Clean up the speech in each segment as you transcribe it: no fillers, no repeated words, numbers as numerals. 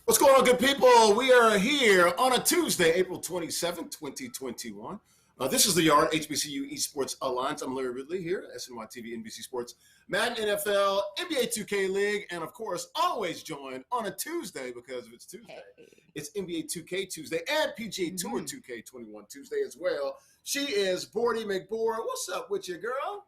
What's going on, good people? We are here on a Tuesday, April 27th, 2021. This is the Yard, HBCU Esports Alliance. I'm Larry Ridley here, SNY TV, NBC Sports, Madden NFL, NBA 2K League, and of course, always joined on a Tuesday because if it's Tuesday, it's NBA 2K Tuesday and PGA Tour 2K21 Tuesday as well. She is Bordy McBoard. What's up with you, girl?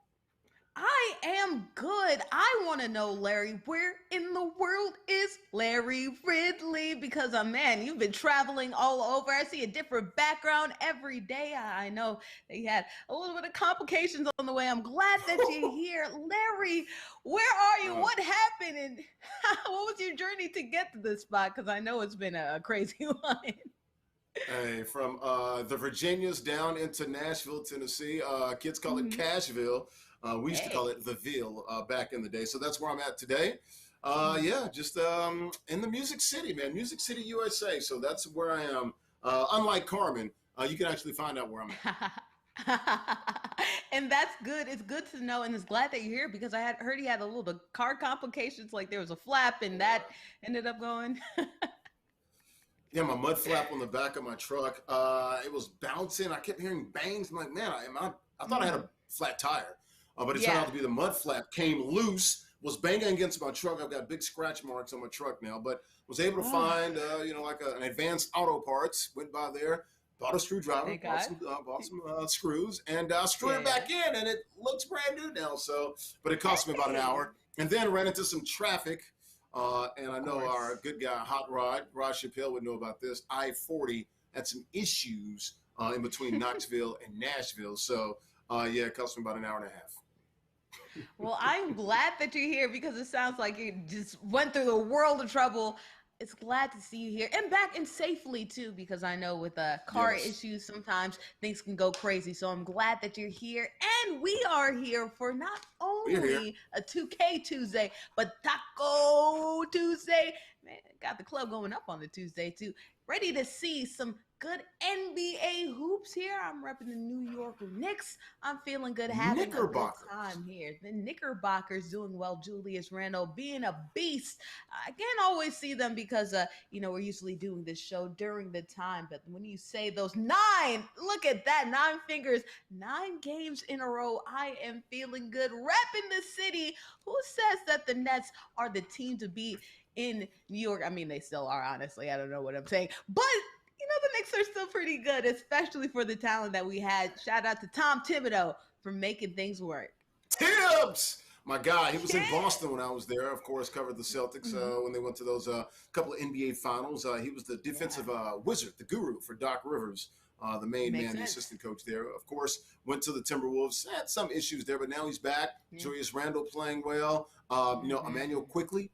I am good. I want to know, Larry, where in the world is Larry Ridley? Because, man, you've been traveling all over. I see a different background every day. I know that you had a little bit of complications on the way. I'm glad that you're here. Larry, where are you? What happened? And what was your journey to get to this spot? Because I know it's been a crazy one. Hey, from the Virginias down into Nashville, Tennessee. Kids call it Cashville. We used to call it the Ville back in the day. So that's where I'm at today. Yeah, just in the Music City, man. Music City, USA. So that's where I am. Unlike Carmen, you can actually find out where I'm at. And that's good. It's good to know, and it's glad that you're here because I had heard he had a little bit of car complications. Like there was a flap, and that ended up going. Yeah, my mud flap on the back of my truck. It was bouncing. I kept hearing bangs. I'm like, man, I thought I had a flat tire. But it turned out to be the mud flap came loose, was banging against my truck. I've got big scratch marks on my truck now, but was able to find, like an Advanced Auto Parts. Went by there, bought a screwdriver, bought some screws, and screwed it back in, and it looks brand new now. So, but it cost me about an hour, and then ran into some traffic. And I know our good guy, Hot Rod Chappelle would know about this. I-40 had some issues in between Knoxville and Nashville. So, yeah, it cost me about an hour and a half. Well, I'm glad that you're here because it sounds like you just went through the world of trouble. It's glad to see you here and back and safely too, because I know with car issues, sometimes things can go crazy. So I'm glad that you're here. And we are here for not only a 2K Tuesday, but Taco Tuesday. Man, got the club going up on the Tuesday too. Ready to see some good NBA hoops here. I'm repping the New York Knicks. I'm feeling good having a good time here. The Knickerbockers doing well. Julius Randle being a beast. I can't always see them because, we're usually doing this show during the time. But when you say those 9, look at that, 9 fingers, 9 games in a row, I am feeling good. Repping the city. Who says that the Nets are the team to beat in New York? I mean, they still are, honestly. I don't know what I'm saying. But the Knicks are still pretty good, especially for the talent that we had. Shout out to Tom Thibodeau for making things work. Tibbs! My guy, he was in Boston when I was there. Of course, covered the Celtics when they went to those couple of NBA finals. He was the defensive wizard, the guru for Doc Rivers, the main man, the assistant coach there. Of course, went to the Timberwolves. Had some issues there, but now he's back. Julius Randle playing well. Emmanuel Quickly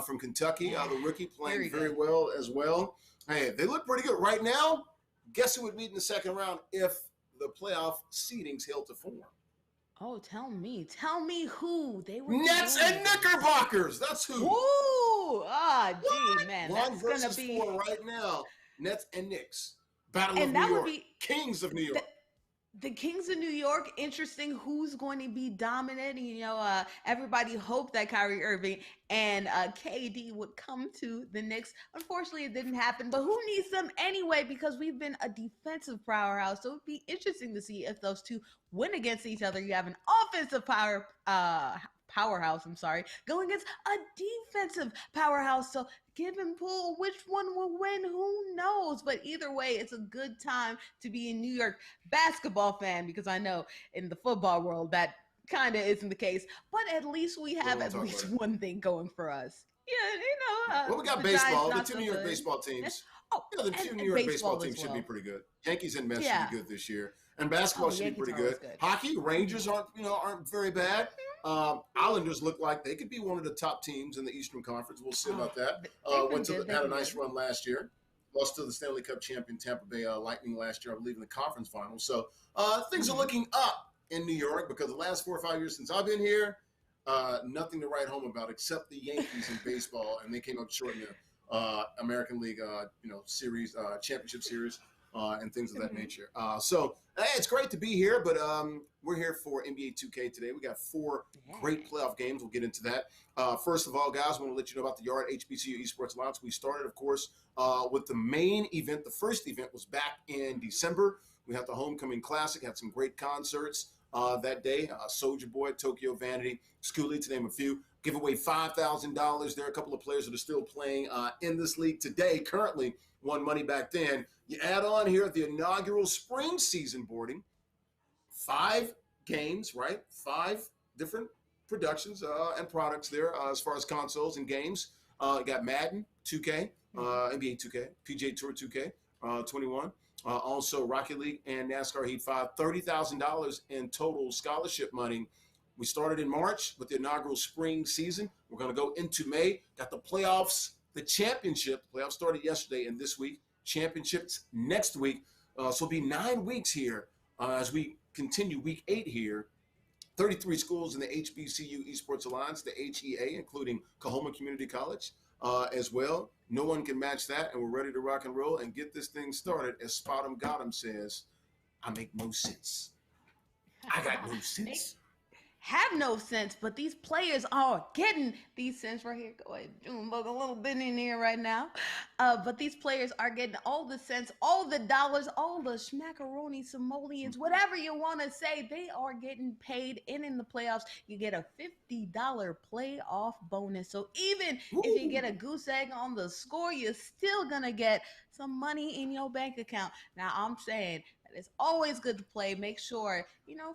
from Kentucky, the rookie, playing very well as well. Hey, they look pretty good right now. Guess who would meet in the second round if the playoff seedings held to form? Oh, tell me who they were. Nets and Knickerbockers. That's who. Ooh, man, that's gonna be 4 right now. Nets and Knicks. Battle of New York. Kings of New York. The Kings of New York, interesting who's going to be dominating. Everybody hoped that Kyrie Irving and KD would come to the Knicks. Unfortunately, it didn't happen, but who needs them anyway? Because we've been a defensive powerhouse. So it'd be interesting to see if those two win against each other. You have an offensive powerhouse, going against a defensive powerhouse. So give and pull, which one will win? Who knows? But either way, it's a good time to be a New York basketball fan because I know in the football world that kind of isn't the case. But at least we have at least one thing going for us. Yeah, well, we got baseball. The 2 New York baseball teams. The 2 New York baseball teams should be pretty good. Yankees and Mets should be good this year. And basketball should be pretty good. Hockey, Rangers aren't very bad. Islanders look like they could be one of the top teams in the Eastern Conference. We'll see about that. Had a nice run last year. Lost to the Stanley Cup champion Tampa Bay Lightning last year, I believe, in the conference finals. So things are looking up in New York because the last 4 or 5 years since I've been here, nothing to write home about except the Yankees in baseball, and they came up short in American League, series, championship series, and things of that nature. So it's great to be here, but we're here for NBA 2K today. We got 4 great playoff games. We'll get into that. First of all, guys, I want to let you know about the Yard HBCU Esports Alliance. We started, of course, with the main event. The first event was back in December. We had the Homecoming Classic, had some great concerts that day. Soulja Boy, Tokyo Vanity, Schoolie, to name a few. Give away $5,000. There are a couple of players that are still playing in this league today, currently won money back then. You add on here the inaugural spring season boarding. 5 games, right? 5 different productions and products there as far as consoles and games. You got Madden 2K, NBA 2K, PGA Tour 2K 21. Also Rocket League and NASCAR Heat 5. $30,000 in total scholarship money. We started in March with the inaugural spring season. We're going to go into May. Got the playoffs, the championship. The playoffs started yesterday and this week. Championships next week. So it'll be 9 weeks here as we continue week 8 here. 33 schools in the HBCU Esports Alliance, the HEA, including Coahoma Community College as well. No one can match that, and we're ready to rock and roll and get this thing started. As Spot'em Gotham says, I make no sense. I got no sense. Have no sense, but these players are getting these cents right here. Go ahead, Junebug, a little bit in here right now. But these players are getting all the cents, all the dollars, all the schmackaroni, simoleons, whatever you want to say. They are getting paid, and in the playoffs, you get a $50 playoff bonus. So even if you get a goose egg on the score, you're still gonna get some money in your bank account. Now, I'm saying it's always good to play. Make sure,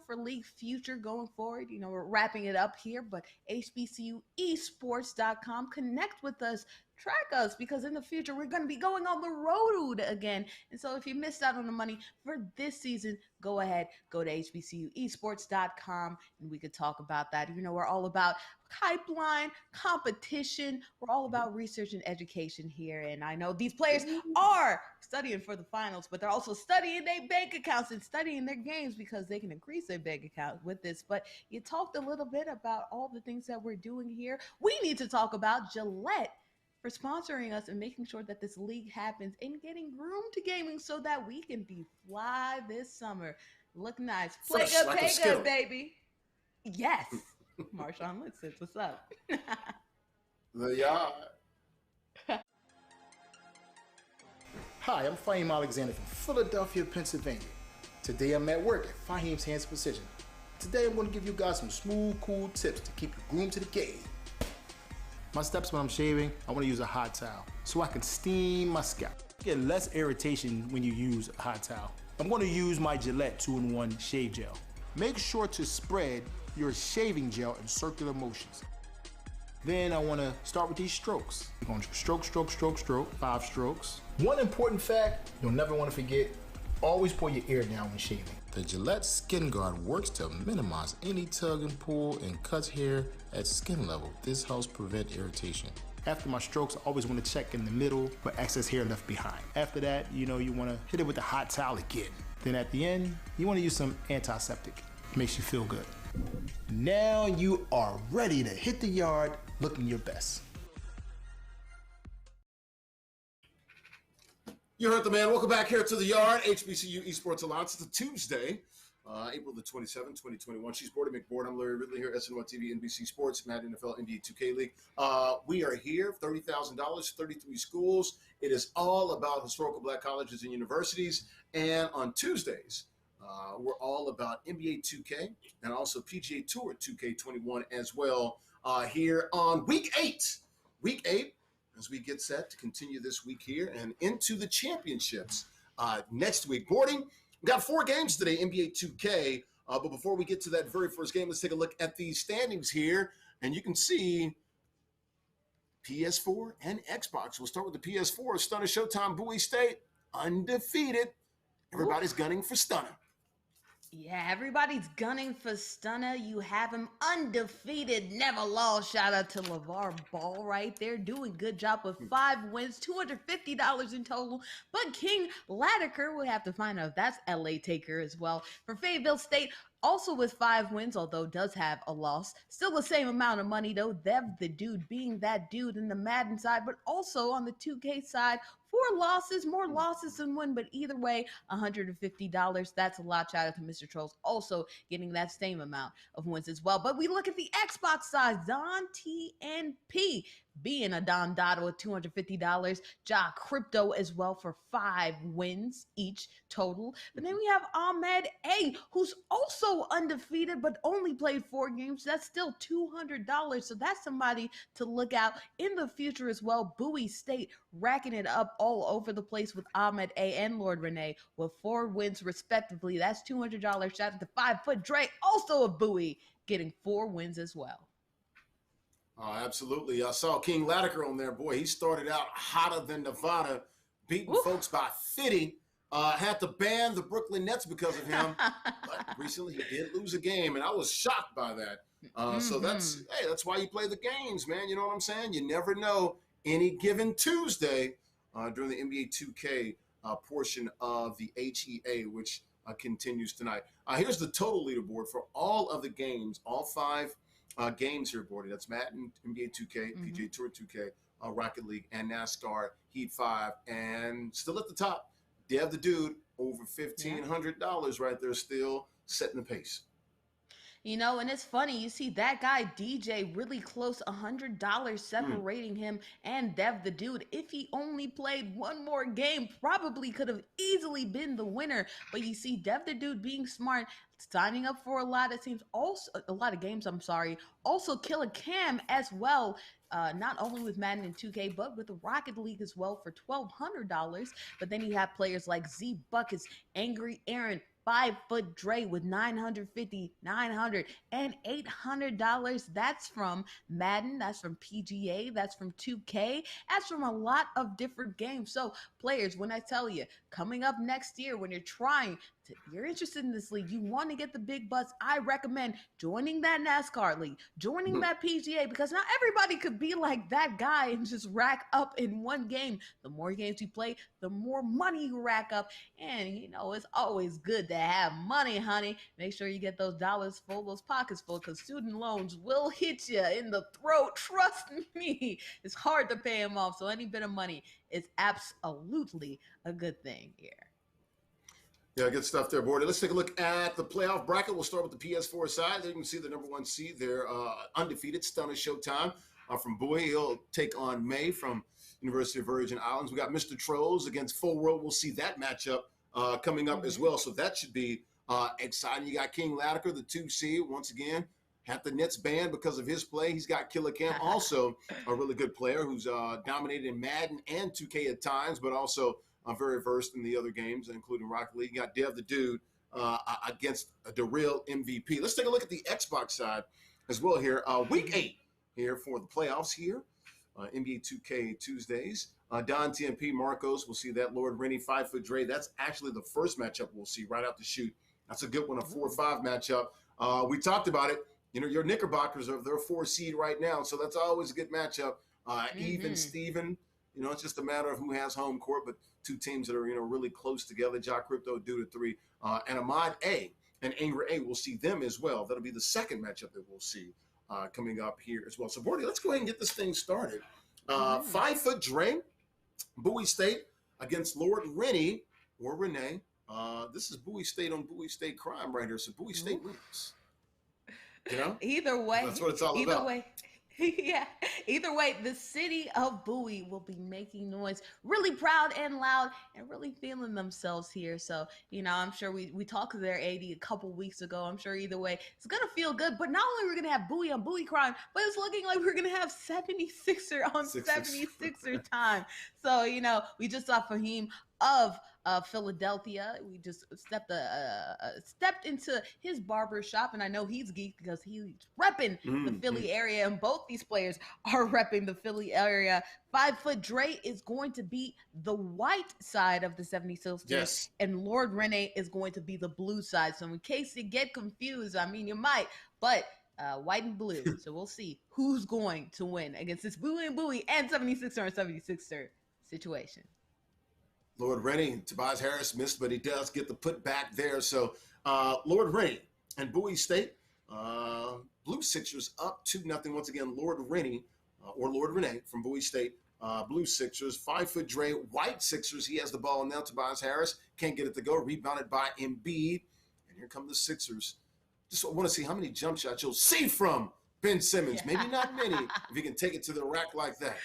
for league future going forward, we're wrapping it up here, but HBCUesports.com, connect with us, track us, because in the future, we're going to be going on the road again. And so if you missed out on the money for this season, go ahead, go to HBCUesports.com, and we could talk about that. We're all about pipeline, competition. We're all about research and education here. And I know these players are studying for the finals, but they're also studying their bank accounts and studying their games because they can increase their bank account with this. But you talked a little bit about all the things that we're doing here. We need to talk about Gillette for sponsoring us and making sure that this league happens and getting groomed to gaming so that we can be fly this summer. Look nice. Play Fresh, good, like pay good, baby. Yes. Marshawn Lipsitz, what's up? The Yard. Hi, I'm Fahim Alexander from Philadelphia, Pennsylvania. Today I'm at work at Fahim's Hands Precision. Today I'm going to give you guys some smooth, cool tips to keep you groomed to the game. My steps when I'm shaving, I want to use a hot towel so I can steam my scalp. You get less irritation when you use a hot towel. I'm going to use my Gillette 2-in-1 shave gel. Make sure to spread your shaving gel in circular motions. Then I want to start with these strokes. You're going to stroke, stroke, stroke, stroke, 5 strokes. One important fact you'll never want to forget, always pull your ear down when shaving. The Gillette Skin Guard works to minimize any tug and pull and cuts hair at skin level. This helps prevent irritation. After my strokes, I always want to check in the middle for excess hair left behind. After that, you want to hit it with the hot towel again. Then at the end, you want to use some antiseptic. Makes you feel good. Now you are ready to hit the yard looking your best. You heard the man. Welcome back here to the Yard, HBCU Esports Alliance. It's a Tuesday, April the 27th, 2021. She's Bordy McBoard. I'm Larry Ridley here, SNY TV, NBC Sports, Madden NFL, NBA 2K League. We are here, $30,000, 33 schools. It is all about historical black colleges and universities. And on Tuesdays, we're all about NBA 2K and also PGA Tour 2K21 as well here on week 8. Week 8. As we get set to continue this week here and into the championships next week. Boarding, we got 4 games today, NBA 2K. But before we get to that very first game, let's take a look at the standings here. And you can see PS4 and Xbox. We'll start with the PS4. Stunner Showtime, Bowie State, undefeated. Everybody's gunning for Stunner. Yeah, everybody's gunning for Stunner. You have him undefeated, never lost. Shout out to LeVar Ball right there. Doing good job with 5 wins, $250 in total. But King Latiker, we'll have to find out if that's LA Taker as well. For Fayetteville State, Also with 5 wins, although does have a loss, still the same amount of money though. Dev the dude being that dude in the Madden side, but also on the 2K side, 4 losses, more losses than win, but either way, $150. That's a lot. Shout out to Mr. Trolls also getting that same amount of wins as well. But we look at the Xbox side, Don TNP being a Don Dotto with $250. Ja Crypto as well for 5 wins each total. But then we have Ahmed A, who's also undefeated but only played 4 games. That's still $200. So that's somebody to look out in the future as well. Bowie State racking it up all over the place with Ahmed A and Lord Renee with 4 wins respectively. That's $200. Shout out to 5 Foot Dre, also a Bowie, getting 4 wins as well. Absolutely. I saw King Latiker on there. Boy, he started out hotter than Nevada, beating folks by 50. Had to ban the Brooklyn Nets because of him. But recently he did lose a game, and I was shocked by that. So that's why you play the games, man. You know what I'm saying? You never know. Any given Tuesday during the NBA 2K portion of the HEA, which continues tonight. Here's the total leaderboard for all of the games, all 5 games here, Bordy. That's Madden, NBA 2K, PGA Tour 2K, Rocket League, and NASCAR Heat 5. And still at the top, Dev the Dude, over $1,500 right there, still setting the pace. You know, and it's funny, you see that guy DJ really close, $100 separating him and Dev the Dude. If he only played 1 more game, probably could have easily been the winner. But you see Dev the Dude being smart, signing up for a lot of teams, also a lot of games, also Killer Cam as well. Not only with Madden and 2K, but with the Rocket League as well for $1,200. But then you have players like Z Buckets, Angry Aaron, 5 Foot Dre with $950, $900, and $800. That's from Madden. That's from PGA. That's from 2K. That's from a lot of different games. So players, when I tell you, coming up next year, when you're interested in this league, you want to get the big bucks, I recommend joining that NASCAR league, joining that PGA, because not everybody could be like that guy and just rack up in 1 game. The more games you play, the more money you rack up. And, you know, it's always good to have money, honey. Make sure you get those dollars full, those pockets full, because student loans will hit you in the throat. Trust me. It's hard to pay them off. So any bit of money is absolutely a good thing here. Yeah, good stuff there, Bordy. Let's take a look at the playoff bracket. We'll start with the PS4 side. There you can see the number 1 seed there, undefeated, Stunner Showtime from Bowie. He'll take on May from University of Virgin Islands. We got Mr. Trolls against Full World. We'll see that matchup coming up as well. So that should be exciting. You got King Latiker, the 2 seed, once again. Had the Nets banned because of his play. He's got Killer Cam, also a really good player who's dominated in Madden and 2K at times, but also very versed in the other games, including Rocket League. You got Dev the Dude against the real MVP. Let's take a look at the Xbox side as well here. Week 8 here for the playoffs here. NBA 2K Tuesdays. Don TNP, Marcos, we'll see that. Lord Rennie, 5 Foot Dre. That's actually the first matchup we'll see right out the chute. That's a good one, a 4-5 matchup. We talked about it. You know, your Knickerbockers, they're a 4 seed right now, so that's always a good matchup. Even Steven, you know, it's just a matter of who has home court, but 2 teams that are, you know, really close together. Ja Crypto, Dude at 3, and Ahmad A and Angry A. We'll see them as well. That'll be the second matchup that we'll see coming up here as well. So, Bordy, let's go ahead and get this thing started. 5 Foot Dre, Bowie State against Lord Rennie or Renee. This is Bowie State on Bowie State crime right here. So Bowie State wins. You know? Either way. That's what it's all about. Either way. Yeah. Either way, the city of Bowie will be making noise, really proud and loud, and really feeling themselves here. So, you know, I'm sure we talked there, 80, a couple weeks ago. I'm sure either way, it's going to feel good. But not only are we going to have Bowie on Bowie crime, but it's looking like we're going to have 76er on 76er time. So, you know, we just saw Fahim of Philadelphia. We just stepped into his barber shop, and I know he's geeked because he's repping the Philly area, and both these players are repping the Philly area. 5 Foot Dre is going to be the white side of the 76ers, yes, and Lord Renee is going to be the blue side. So in case you get confused, I mean, you might, but white and blue. So we'll see who's going to win against this Bowie and 76er and 76er situation. Lord Rennie, Tobias Harris missed, but he does get the put back there. So Lord Rennie And Bowie State, Blue Sixers up 2-0. Once again, Lord Rennie, or Lord Renee from Bowie State. Blue Sixers, 5-foot Dre, White Sixers. He has the ball now. Tobias Harris can't get it to go. Rebounded by Embiid. And here come the Sixers. Just want to see how many jump shots you'll see from Ben Simmons. Maybe not many, if he can take it to the rack like that.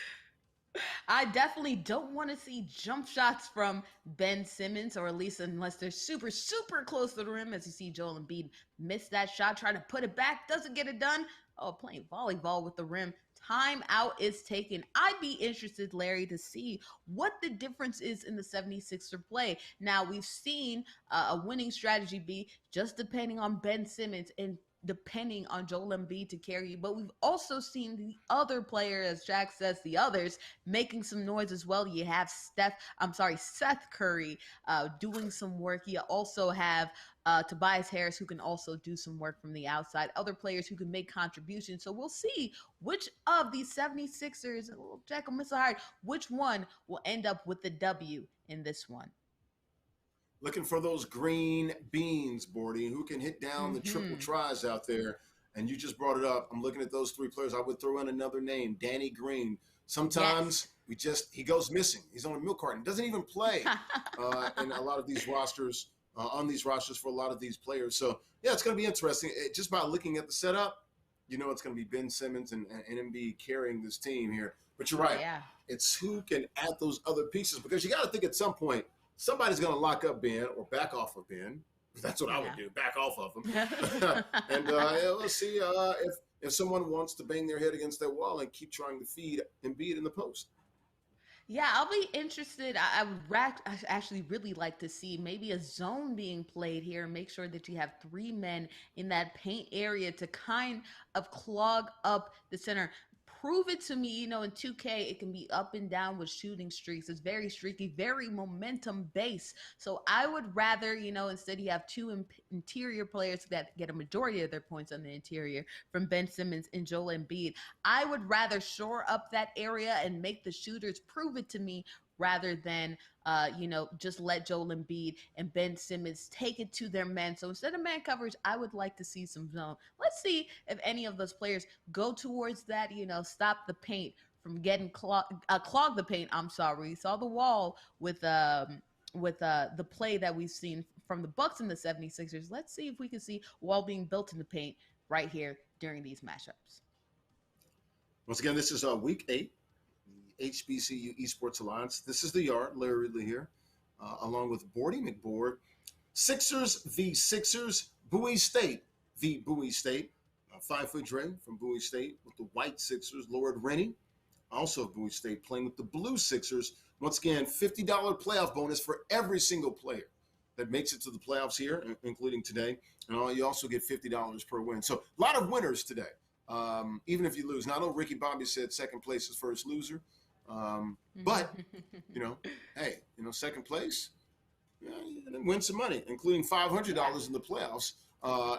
I definitely don't want to see jump shots from Ben Simmons, or at least unless they're super, super close to the rim, as you see Joel Embiid miss that shot, try to put it back, doesn't get it done. Oh, playing volleyball with the rim. Timeout is taken. I'd be interested, Larry, to see what the difference is in the 76er play. Now, we've seen a winning strategy be just depending on Ben Simmons and depending on Joel Embiid to carry you. But we've also seen the other player, as Jack says, the others making some noise as well. You have Seth Curry doing some work. You also have Tobias Harris, who can also do some work from the outside. Other players who can make contributions. So we'll see which of these 76ers, Jack will miss a heart, which one will end up with the W in this one. Looking for those green beans, Bordy, who can hit down the triple tries out there. And you just brought it up. I'm looking at those three players. I would throw in another name, Danny Green. Sometimes he goes missing. He's on a milk carton. Doesn't even play in a lot of these rosters, on these rosters for a lot of these players. So, yeah, it's going to be interesting. Just by looking at the setup, you know it's going to be Ben Simmons and Embiid carrying this team here. But you're right. Yeah. It's who can add those other pieces, because you got to think at some point, somebody's going to lock up Ben or back off of Ben. That's what I would do, back off of him. And we'll see if someone wants to bang their head against that wall and keep trying to feed Embiid in the post. Yeah, I'll be interested. I would actually really like to see maybe a zone being played here. Make sure that you have three men in that paint area to kind of clog up the center. Prove it to me, in 2K, it can be up and down with shooting streaks. It's very streaky, very momentum based. So I would rather, instead you have two interior players that get a majority of their points on the interior from Ben Simmons and Joel Embiid. I would rather shore up that area and make the shooters prove it to me, rather than, just let Joel Embiid and Ben Simmons take it to their men. So instead of man coverage, I would like to see some zone. Let's see if any of those players go towards that, stop the paint from getting clog the paint. We saw the wall with the play that we've seen from the Bucks and the 76ers. Let's see if we can see wall being built in the paint right here during these matchups. Once again, this is week 8. HBCU Esports Alliance. This is the yard, Larry Ridley here, along with Bordy McBoard. Sixers v. Sixers, Bowie State v. Bowie State. 5-foot Dre from Bowie State with the White Sixers. Lord Rennie, also of Bowie State, playing with the Blue Sixers. Once again, $50 playoff bonus for every single player that makes it to the playoffs here, including today. And you also get $50 per win. So a lot of winners today, even if you lose. Now, I know Ricky Bobby said second place is first loser. But, hey, second place, win some money, including $500 in the playoffs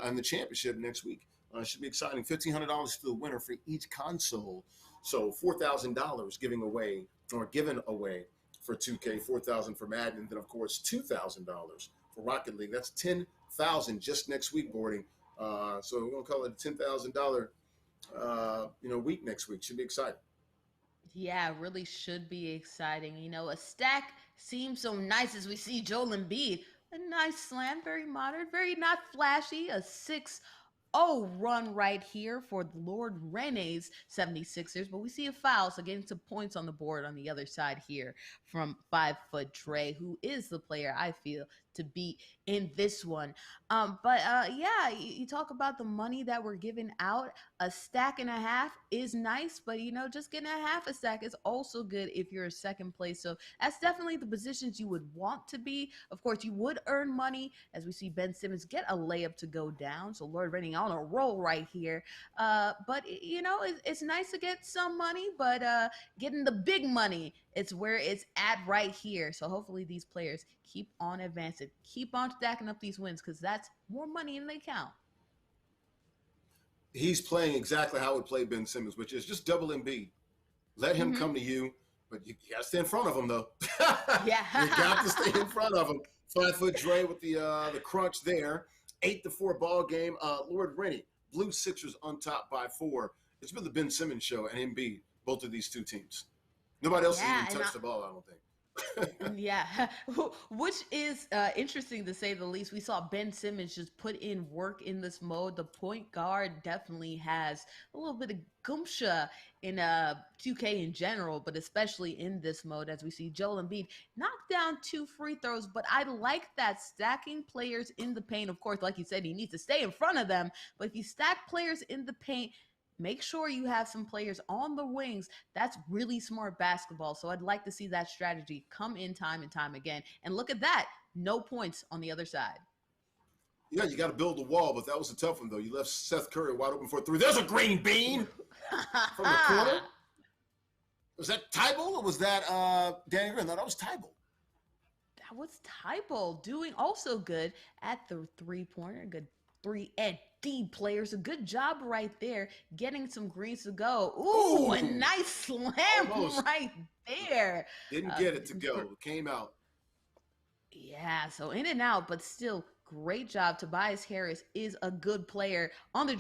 and the championship next week. Should be exciting. $1,500 to the winner for each console. So $4,000 given away for 2K, $4,000 for Madden, and then, of course, $2,000 for Rocket League. That's $10,000 just next week, Boarding. So we're going to call it a $10,000 week next week. Should be exciting. Yeah, it really should be exciting. A stack seems so nice as we see Joel Embiid. A nice slam, very modern, very not flashy. A 6-0 run right here for Lord Renee's 76ers. But we see a foul, so getting some points on the board on the other side here from 5-foot Dre, who is the player I feel to beat in this one. You talk about the money that we're giving out. A stack and a half is nice, but just getting a half a stack is also good if you're in second place. So that's definitely the positions you would want to be. Of course, you would earn money as we see Ben Simmons get a layup to go down. So Lord Rennie on a roll right here. It's nice to get some money, but getting the big money, it's where it's at right here. So hopefully these players keep on advancing, keep on stacking up these wins, because that's more money than they count. He's playing exactly how I would play Ben Simmons, which is just double Embiid. Let him come to you, but you got to stay in front of him, though. Yeah. You got to stay in front of him. 5-foot Dre with the crunch there. 8-4 ball game. Lord Rennie, Blue Sixers on top by 4. It's been the Ben Simmons show and Embiid, both of these two teams. Nobody else has even touched the ball, I don't think. Yeah, which is interesting to say the least. We saw Ben Simmons just put in work in this mode. The point guard definitely has a little bit of gumption in 2K in general, but especially in this mode as we see Joel Embiid knock down 2 free throws. But I like that stacking players in the paint. Of course, like you said, he needs to stay in front of them. But if you stack players in the paint, make sure you have some players on the wings. That's really smart basketball. So I'd like to see that strategy come in time and time again. And look at that. No points on the other side. Yeah, you got to build the wall, but that was a tough one, though. You left Seth Curry wide open for a 3. There's a green bean from the corner. Was that Tybalt or was that Danny Green? No, that was Tybalt. That was Tybalt doing also good at the three-pointer. Good 3 and D players. A good job right there, getting some greens to go. Ooh, a nice slam right there. Didn't get it to go. It came out. Yeah, so in and out, but still great job. Tobias Harris is a good player on the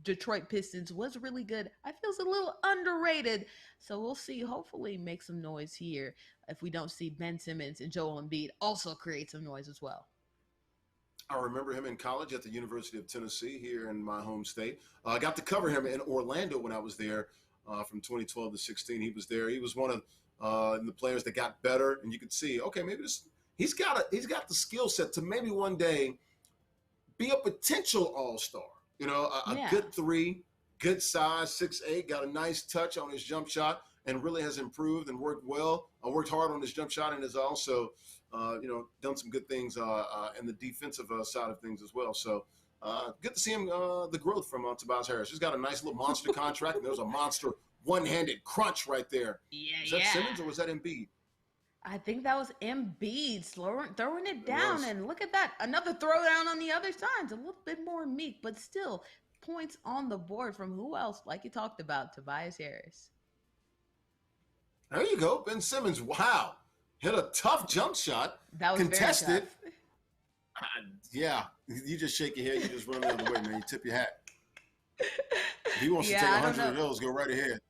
Detroit Pistons. Was really good. I feel it's a little underrated. So we'll see. Hopefully make some noise here if we don't see Ben Simmons and Joel Embiid also create some noise as well. I remember him in college at the University of Tennessee here in my home state. I got to cover him in Orlando when I was there from 2012 to 16. He was there. He was one of the players that got better, and you could see, okay, maybe he's got the skill set to maybe one day be a potential all-star. You know, a good 3, good size, 6'8", got a nice touch on his jump shot, and really has improved and worked well. Worked hard on his jump shot and has also done some good things in the defensive side of things as well. So good to see him, the growth from Tobias Harris. He's got a nice little monster contract, and there's a monster one-handed crunch right there. Yeah, was that Simmons or was that Embiid? I think that was Embiid throwing it down, and look at that. Another throwdown on the other side. It's a little bit more meek, but still points on the board from who else, like you talked about, Tobias Harris. There you go. Ben Simmons, wow. Hit a tough jump shot. That was contested. Very tough. Yeah, you just shake your head. You just run the other way, man. You tip your hat. If he wants to take 100 of those, go right ahead.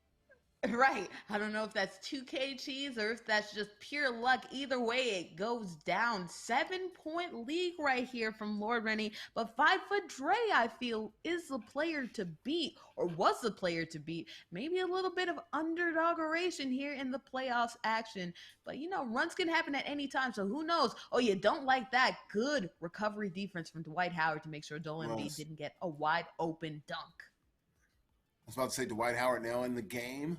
Right. I don't know if that's 2K cheese or if that's just pure luck. Either way, it goes down. 7-point league right here from Lord Rennie. But 5-foot Dre, I feel, is the player to beat, or was the player to beat. Maybe a little bit of underdoggeration here in the playoffs action. But, runs can happen at any time, so who knows? Oh, you don't like that. Good recovery defense from Dwight Howard to make sure Joel Embiid didn't get a wide open dunk. I was about to say Dwight Howard now in the game.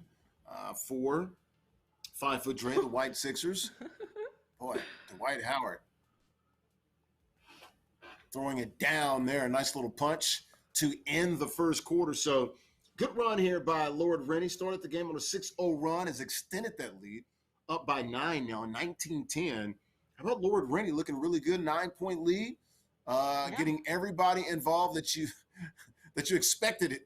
For 5-foot Dre, the White Sixers. Boy, Dwight Howard throwing it down there. A nice little punch to end the first quarter. So good run here by Lord Rennie. Started the game on a 6-0 run. Has extended that lead up by 9 now, 19-10. How about Lord Rennie looking really good? 9-point lead. Getting everybody involved that you expected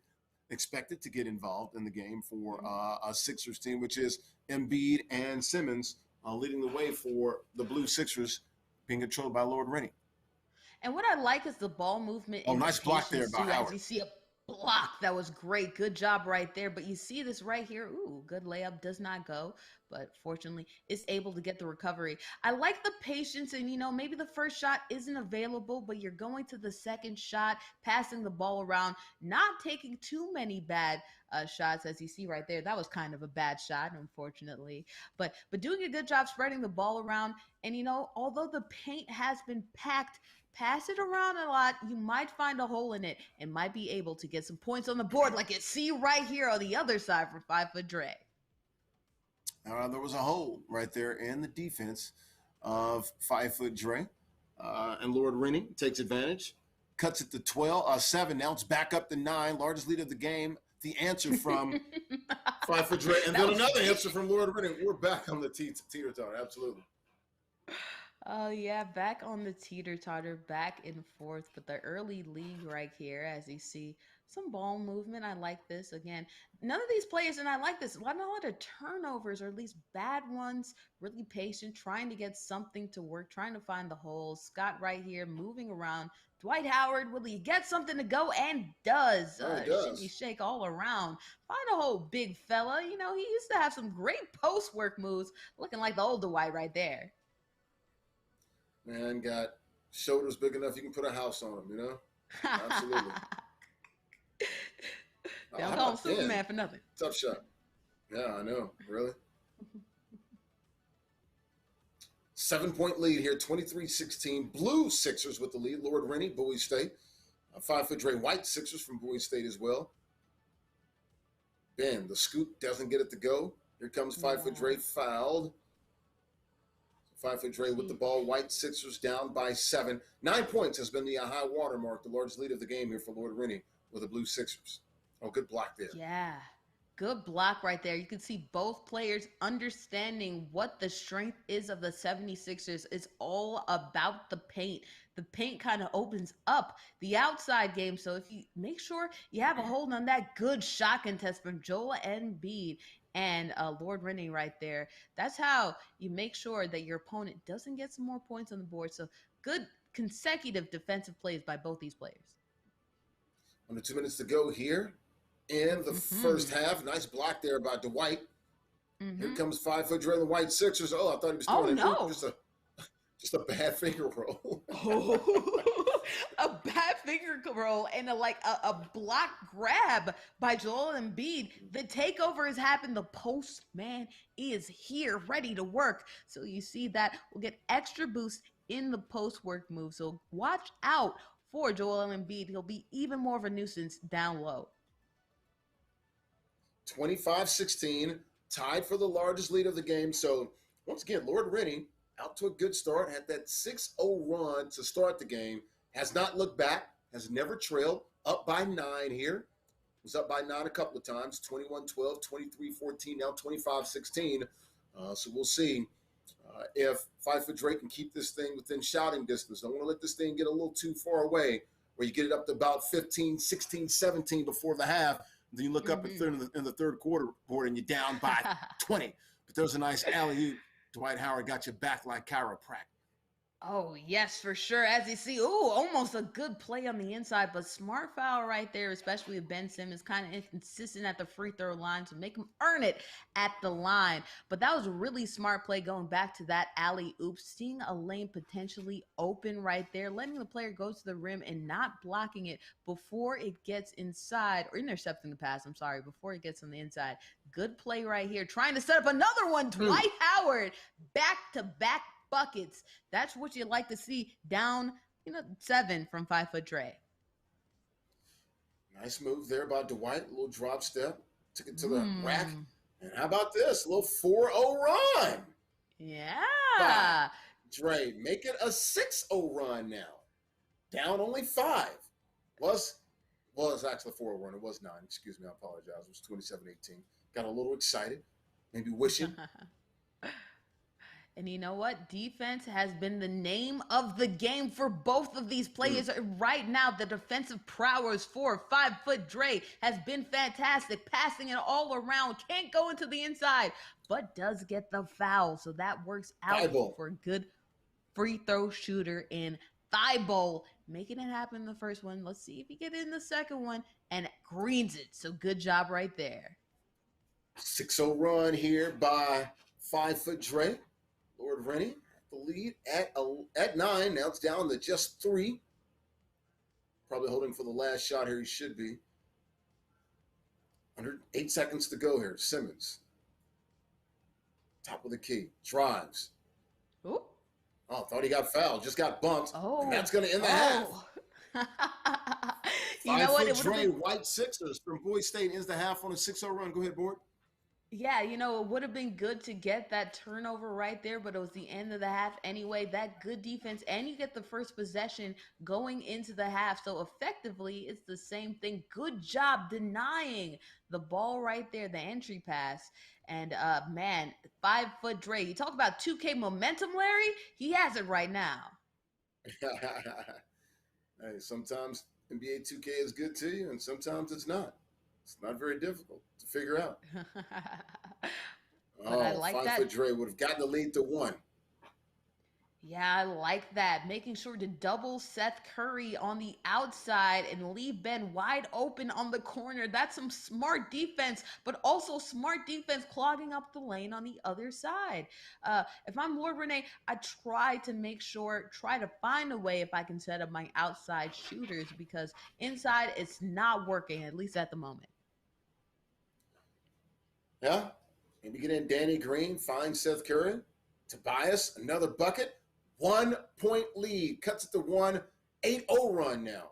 to get involved in the game for a Sixers team, which is Embiid and Simmons leading the way for the Blue Sixers being controlled by Lord Rennie. And what I like is the ball movement. Oh, nice block there by Howard. As you see a block, that was great. Good job right there. But you see this right here. Ooh, good layup. Does not go, but fortunately is able to get the recovery. I like the patience, and maybe the first shot isn't available, but you're going to the second shot, passing the ball around, not taking too many bad shots, as you see right there. That was kind of a bad shot, unfortunately, but doing a good job spreading the ball around. And although the paint has been packed, pass it around a lot. You might find a hole in it and might be able to get some points on the board, like you see right here on the other side for 5-foot Dre. There was a hole right there in the defense of 5-foot Dre. And Lord Rennie takes advantage, cuts it to 7. Now it's back up to 9. Largest lead of the game. The answer from 5-foot Dre. And then another answer from Lord Rennie. We're back on the teeter-totter. Absolutely. Oh, yeah, back on the teeter-totter, back and forth. But the early lead right here, as you see, Some ball movement. I like this. Again, none of these players, and I like this, not a lot of turnovers, or at least bad ones, really patient, trying to get something to work, trying to find the holes. Scott right here moving around. Dwight Howard, will he get something to go? And does. Oh, he Shimmy does. shake all around. Find a hole, big fella. You know, he used to have some great post work moves, looking like the old Dwight right there. Man, got shoulders big enough you can put a house on him, you know? Absolutely. They don't call him Superman for nothing. Tough shot. Yeah, I know. Really? 7-point lead here, 23-16. Blue Sixers with the lead. Lord Rennie, Bowie State. 5-foot Dre White Sixers from Bowie State as well. Ben, the scoop doesn't get it to go. Here comes 5-foot Dre fouled. 5-foot Dre with the ball. White Sixers down by 7. 9 points has been the high water mark, the largest lead of the game here for Lord Rennie with the Blue Sixers. Oh, good block there. Yeah. Good block right there. You can see both players understanding what the strength is of the 76ers. It's all about the paint. The paint kind of opens up the outside game. So if you make sure you have a hold on that good shot contest from Joel Embiid and Lord Rennie right there, that's how you make sure that your opponent doesn't get some more points on the board. So good consecutive defensive plays by both these players. Under 2 minutes to go here in the first half. Nice block there by Dwight. Here comes 5-foot Dre, the White Sixers. Oh, I thought he was throwing it. Just a bad finger roll. A bad finger roll and a block grab by Joel Embiid. The takeover has happened. The postman is here, ready to work. So you see that we'll get extra boost in the post work move. So watch out for Joel Embiid. He'll be even more of a nuisance down low. 25-16, tied for the largest lead of the game. So once again, Lord Rennie out to a good start, had that 6-0 run to start the game, has not looked back, has never trailed, up by 9 here. Was up by 9 a couple of times, 21-12, 23-14, now 25-16. So we'll see if 5-foot Dre can keep this thing within shouting distance. Don't want to let this thing get a little too far away where you get it up to about 15, 16, 17 before the half. Then you look up in the third quarter and you're down by 20. But there's a nice alley-oop. Dwight Howard got your back like chiropractic. Oh, yes, for sure. As you see, almost a good play on the inside, but smart foul right there, especially with Ben Simmons, kind of inconsistent at the free throw line to make him earn it at the line. But that was a really smart play going back to that alley-oop, seeing a lane potentially open right there, letting the player go to the rim and not blocking it before it gets inside, or intercepting the pass, before it gets on the inside. Good play right here, trying to set up another one. Dwight Howard, back-to-back buckets. That's what you like to see down, 7 from 5-foot Dre. Nice move there by Dwight. A little drop step. Took it to the rack. And how about this? A little 4-0 run. Yeah. By Dre. Make it a 6-0 run now. Down only 5. Was actually a 4-0 run. It was 9. Excuse me. I apologize. It was 27-18. Got a little excited. Maybe wishing. And you know what? Defense has been the name of the game for both of these players. Right now, the defensive prowess for 5-foot Dre has been fantastic, passing it all around. Can't go into the inside, but does get the foul. So that works out for a good free throw shooter in Thibault, making it happen in the first one. Let's see if he gets it in the second one and greens it. So good job right there. 6-0 run here by 5-foot Dre. Lord Rennie, the lead at 9. Now it's down to just 3. Probably holding for the last shot here. He should be. Under 8 seconds to go here. Simmons. Top of the key. Drives. Ooh. Oh, thought he got fouled. Just got bumped. Oh. And that's going to end the half. You know what? 5-foot Dre, White Sixers from Bowie State ends the half on a 6-0 run. Go ahead, Board. Yeah, it would have been good to get that turnover right there, but it was the end of the half anyway. That good defense, and you get the first possession going into the half. So effectively, it's the same thing. Good job denying the ball right there, the entry pass. And man, 5-foot Dre. You talk about 2K momentum, Larry. He has it right now. Hey, sometimes NBA 2K is good to you, and sometimes it's not. It's not very difficult to figure out. But I like 5 that. foot Dre would have gotten the lead to 1. Yeah, I like that. Making sure to double Seth Curry on the outside and leave Ben wide open on the corner. That's some smart defense, but also smart defense clogging up the lane on the other side. If I'm Lord Renee, I try to find a way if I can set up my outside shooters because inside it's not working, at least at the moment. Yeah. Maybe get in Danny Green, find Seth Curry. Tobias, another bucket. 1 point lead. Cuts it to 1. 8-0 run now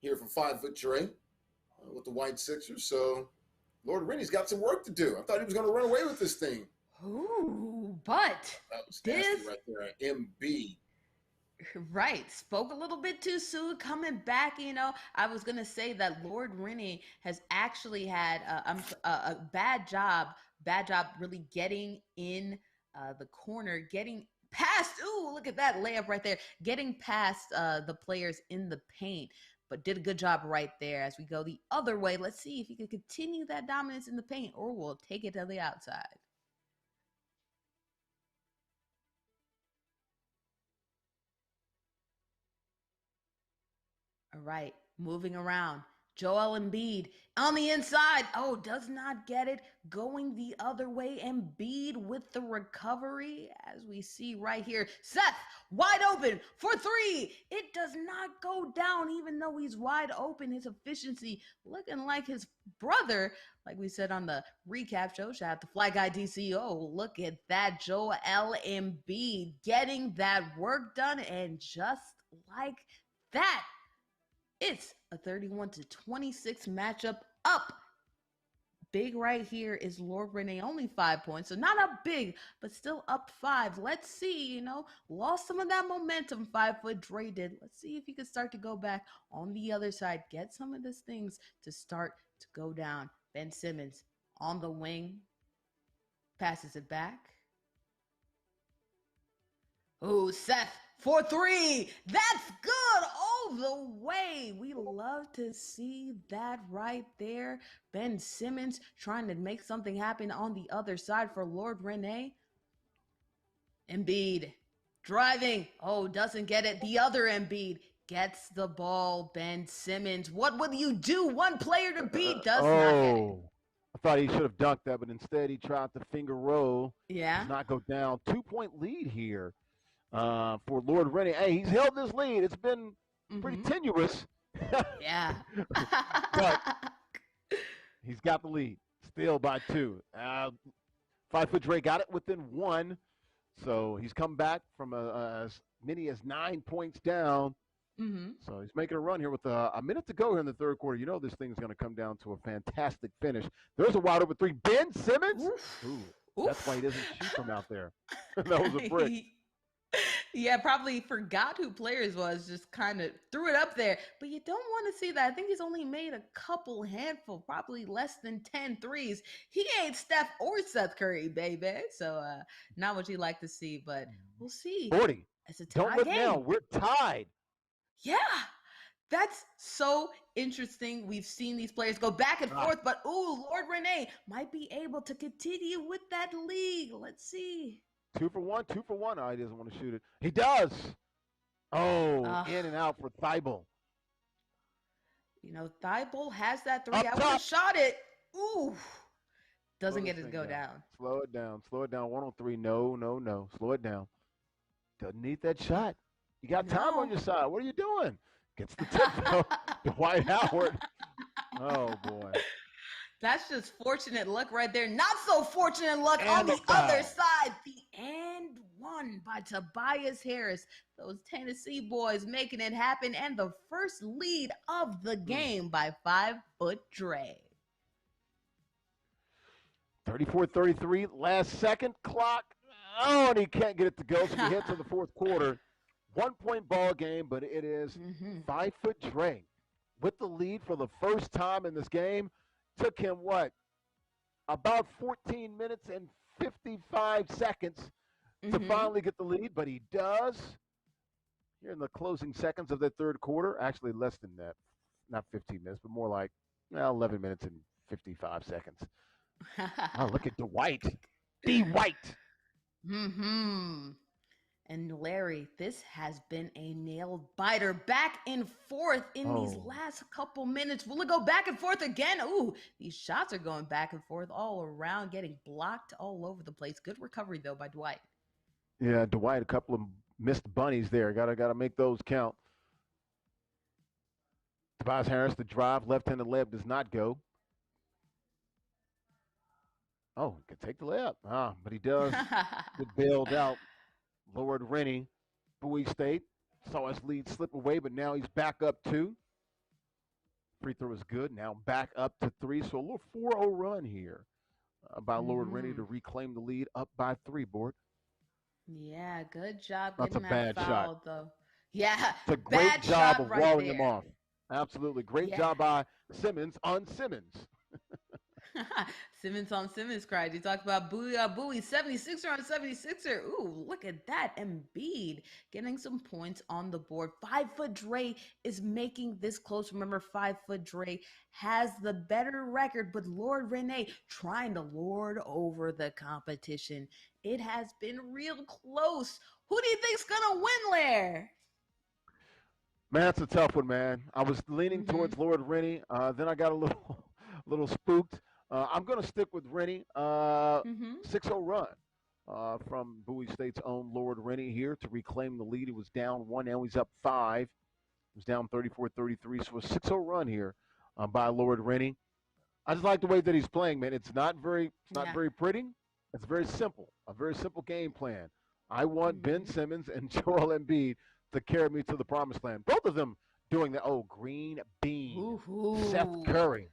here for 5 foot Dre with the White Sixers. So Lord Rennie's got some work to do. I thought he was going to run away with this thing. Ooh, but that was nasty right there. MB. Right. Spoke a little bit too soon. Coming back, I was going to say that Lord Rennie has actually had a bad job really getting in the corner, getting past. Ooh, look at that layup right there. Getting past the players in the paint, but did a good job right there. As we go the other way, let's see if he can continue that dominance in the paint or we'll take it to the outside. All right, moving around. Joel Embiid on the inside. Oh, does not get it. Going the other way. Embiid with the recovery, as we see right here. Seth, wide open for 3. It does not go down, even though he's wide open. His efficiency looking like his brother, like we said on the recap show. Shout out to Fly Guy DCO. Look at that. Joel Embiid getting that work done. And just like that, it's a 31-26 matchup up. Big right here is Lord Renee, only 5 points. So not up big, but still up 5. Let's see, lost some of that momentum 5 foot Dre did. Let's see if he could start to go back on the other side. Get some of these things to start to go down. Ben Simmons on the wing. Passes it back. Oh, Seth for 3. That's good all the way. We love to see that right there. Ben Simmons trying to make something happen on the other side for Lord Renee. Embiid driving. Oh, doesn't get it. The other Embiid gets the ball. Ben Simmons, what will you do? One player to beat, does not get it. I thought he should have dunked that, but instead he tried to finger roll. Yeah. Does not go down. 2-point lead here for Lord Rennie. Hey, he's held this lead. It's been pretty tenuous. Yeah. But he's got the lead. Still by 2. 5 foot Dre got it within 1. So he's come back from as many as 9 points down. So he's making a run here with a minute to go here in the third quarter. This thing's going to come down to a fantastic finish. There's a wide open 3. Ben Simmons. Ooh, that's why he doesn't shoot from out there. That was a brick. Yeah, probably forgot who players was, just kind of threw it up there. But you don't want to see that. I think he's only made a couple handful, probably less than 10 threes. He ain't Steph or Seth Curry, baby. So not what you like to see, but we'll see. 40. It's a tie Don't look game. now. We're tied. Yeah, that's so interesting. We've seen these players go back and forth, but Lord Renee might be able to continue with that lead. Let's see. 2 for 1, 2 for 1. Oh, he doesn't want to shoot it. He does. Oh, in and out for Thibault. Thibault has that 3. I would have shot it. Ooh. Doesn't get it to go down. Slow it down. Slow it down. 1 on 3. No. Slow it down. Doesn't need that shot. You got time on your side. What are you doing? Gets the tip, though. Dwight Howard. Oh, boy. That's just fortunate luck right there. Not so fortunate luck on the other side. The and 1 by Tobias Harris. Those Tennessee boys making it happen. And the first lead of the game by 5 foot Dre. 34-33, last second clock. Oh, and he can't get it to go, so we head to the fourth quarter. 1-point ball game, but it is 5 foot Dre with the lead for the first time in this game. Took him, about 14 minutes and 55 seconds to finally get the lead, but he does here in the closing seconds of the third quarter. Actually, less than that, not 15 minutes, but more like 11 minutes and 55 seconds. Oh, look at Dwight. D. White. Mm-hmm. And Larry, this has been a nail biter back and forth in these last couple minutes. Will it go back and forth again? Ooh, these shots are going back and forth all around, getting blocked all over the place. Good recovery, though, by Dwight. Yeah, Dwight, a couple of missed bunnies there. Gotta make those count. Tobias Harris, the drive, left-handed layup does not go. Oh, he could take the layup. But he does get bailed out. Lord Rennie, Bowie State, saw his lead slip away, but now he's back up 2. Free throw is good. Now back up to 3. So a little 4-0 run here by Lord Rennie to reclaim the lead, up by 3, Board. Yeah, good job That's getting a that bad foul, shot. though. Yeah, it's a great job of right walling there. him off. Absolutely. Great job by Simmons on Simmons. Simmons on Simmons cried. You talked about Bowie on Bowie, 76er on 76er. Ooh, look at that. Embiid getting some points on the board. 5-foot Dre is making this close. Remember, 5-foot Dre has the better record, but Lord Renee trying to lord over the competition. It has been real close. Who do you think's gonna win there? Man, that's a tough one, man. I was leaning towards Lord Rennie. Then I got a little spooked. I'm going to stick with Rennie. 6-0 run from Bowie State's own Lord Rennie here to reclaim the lead. He was down 1. Now he's up 5. He was down 34-33. So a 6-0 run here by Lord Rennie. I just like the way that he's playing, man. It's not very pretty. It's very simple. A very simple game plan. I want Ben Simmons and Joel Embiid to carry me to the promised land. Both of them doing that. Oh, Green Bean. Seth Curry.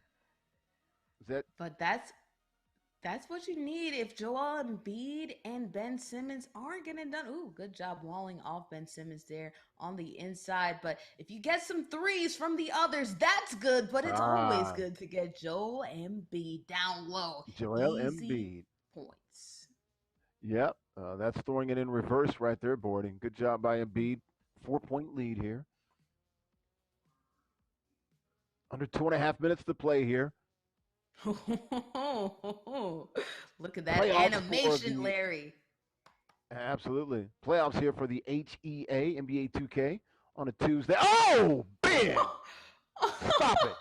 But that's what you need if Joel Embiid and Ben Simmons aren't getting it done. Ooh, good job walling off Ben Simmons there on the inside. But if you get some threes from the others, that's good. But it's always good to get Joel Embiid down low. Joel Easy Embiid. Points. Yep, that's throwing it in reverse right there, Boarding. Good job by Embiid. 4-point lead here. Under 2.5 minutes to play here. Look at that animation, Larry. Absolutely. Playoffs here for the HEA, NBA 2K on a Tuesday. Oh, Ben! Stop it.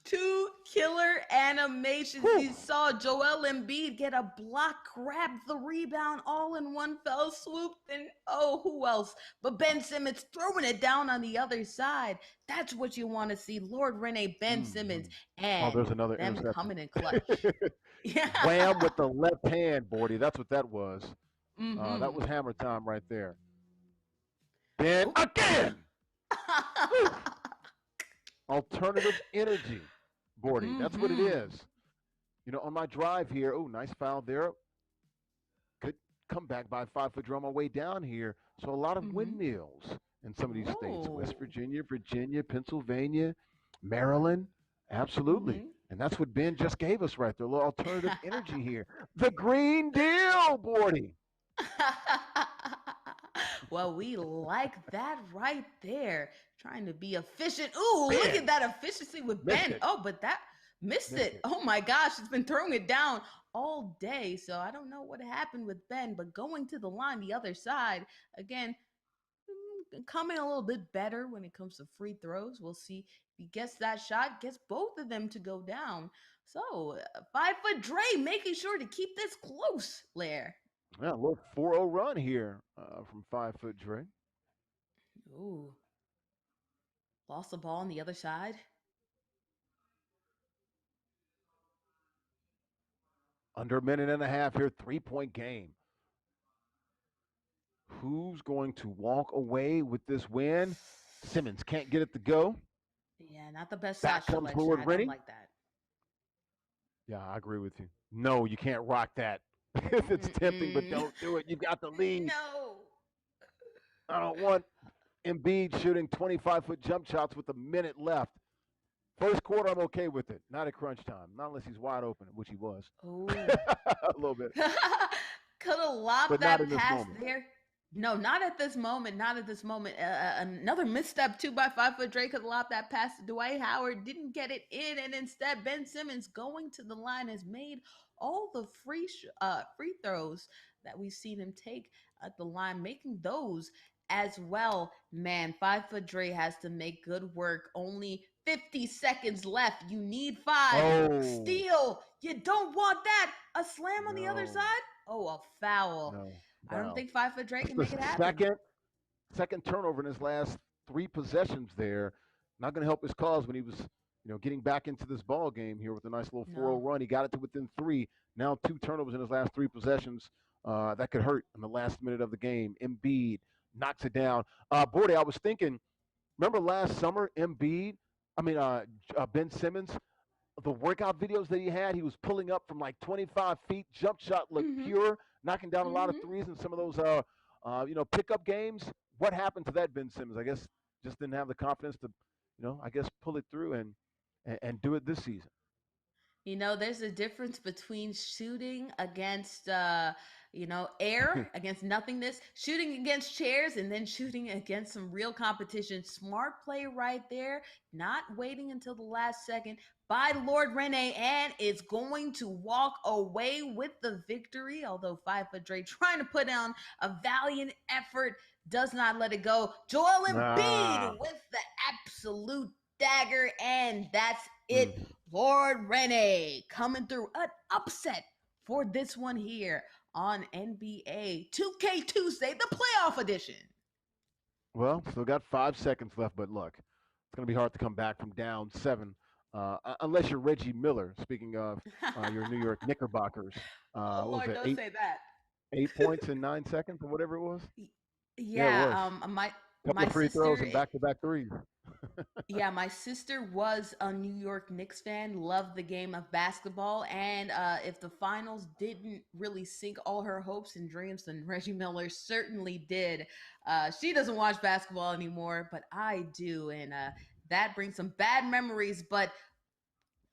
2 killer animations. You saw Joel Embiid get a block, grab the rebound all in one fell swoop. And who else? But Ben Simmons throwing it down on the other side. That's what you want to see. Lord Renee, Ben Simmons, and there's another them interception. coming in clutch. Wham with the left hand, Bordy. That's what that was. That was hammer time right there. Ben again. Alternative energy, Bordy. That's what it is. You know, on my drive here, nice foul there. Good comeback by 5-foot Dre on my way down here. So a lot of windmills in some of these states. West Virginia, Pennsylvania, Maryland. Absolutely. And that's what Ben just gave us right there. A little alternative energy here. The Green Deal, Bordy. Well, we like that right there. Trying to be efficient. Ooh, look at that efficiency with Ben. But that missed it. Oh my gosh, it's been throwing it down all day. So I don't know what happened with Ben, but going to the line the other side, again, coming a little bit better when it comes to free throws. We'll see if he gets that shot, gets both of them to go down. So 5-foot Dre making sure to keep this close, Lair. Yeah, a little 4-0 run here from 5-foot Dre. Ooh. Lost the ball on the other side. Under a minute and a half here, 3-point game. Who's going to walk away with this win? Simmons can't get it to go. Yeah, not the best Back shot comes selection. Lord I Rennie. don't like that. Yeah, I agree with you. No, you can't rock that. It's tempting, but don't do it. You got the lead. No. I don't want Embiid shooting 25-foot jump shots with a minute left. First quarter, I'm okay with it. Not at crunch time. Not unless he's wide open, which he was. Oh. A little bit. Could have lobbed But that not in this pass moment. there. No, not at this moment. Not at this moment. Another misstep too by 5 foot Drake could lob that pass to Dwight Howard. Didn't get it in, and instead Ben Simmons going to the line has made all the free throws that we've seen him take at the line, making those as well. Man, 5 foot Dre has to make good work. Only 50 seconds left. You need five. Oh, Steal. You don't want that. A slam on the other no, side. Oh, a foul. no, I don't foul. think 5 foot Drake That's can make the it happen. second turnover in his last three possessions there. Not going to help his cause when he was, getting back into this ball game here with a nice little 4-0 No. run. He got it to within three. Now two turnovers in his last three possessions. That could hurt in the last minute of the game. Embiid knocks it down. Bordy, I was thinking, remember last summer, Ben Simmons, the workout videos that he was pulling up from like 25 feet. Jump shot looked Mhm. pure, knocking down a lot of Mhm. threes in some of those, pickup games. What happened to that Ben Simmons? I guess just didn't have the confidence to, pull it through and do it this season. There's a difference between shooting against air, against nothingness, shooting against chairs, and then shooting against some real competition. Smart play right there, not waiting until the last second by Lord Rene, and it's going to walk away with the victory. Although 5 foot Dre trying to put on a valiant effort, does not let it go. Joel Ah, Embiid with the absolute dagger, and that's it. mm. Lord Rene coming through an upset for this one here on NBA 2K Tuesday, the playoff edition. Well, still got 5 seconds left, but look, it's going to be hard to come back from down seven, unless you're Reggie Miller. Speaking of your New York Knickerbockers, Oh what was Lord, it, don't say that. 8 points in 9 seconds or whatever it was? Yeah, it was. Yeah, my Couple my of free throws sister and back-to-back threes. Yeah, my sister was a New York Knicks fan, loved the game of basketball. And if the finals didn't really sink all her hopes and dreams, then Reggie Miller certainly did. She doesn't watch basketball anymore, but I do. And that brings some bad memories. But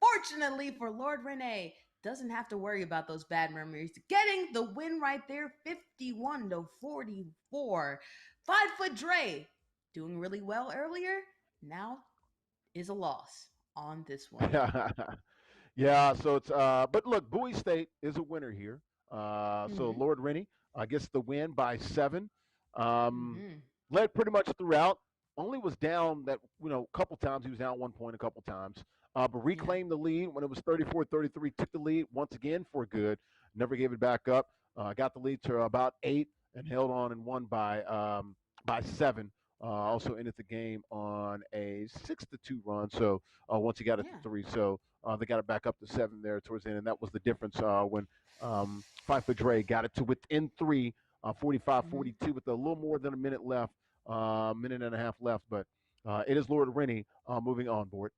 fortunately for Lord Rene, doesn't have to worry about those bad memories. Getting the win right there, 51-44. 5 foot Dre doing really well earlier. Now is a loss on this one. Yeah, so it's but look, Bowie State is a winner here. So Mm-hmm. Lord Rennie gets the win by 7. Um, Mm-hmm. Led pretty much throughout. Only was down that a couple times. He was down 1 point a couple times. But Yeah. reclaimed the lead when it was 34-33. Took the lead once again for good. Never gave it back up. Got the lead to about 8 and held on and won by 7. Also ended the game on a 6-2 run. So once he got it to Yeah. 3, so they got it back up to 7 there towards the end, and that was the difference when 5 foot Dre got it to within 3, Mm-hmm. 45-42 with a little more than a minute left, minute and a half left. But it is Lord Rennie moving on board.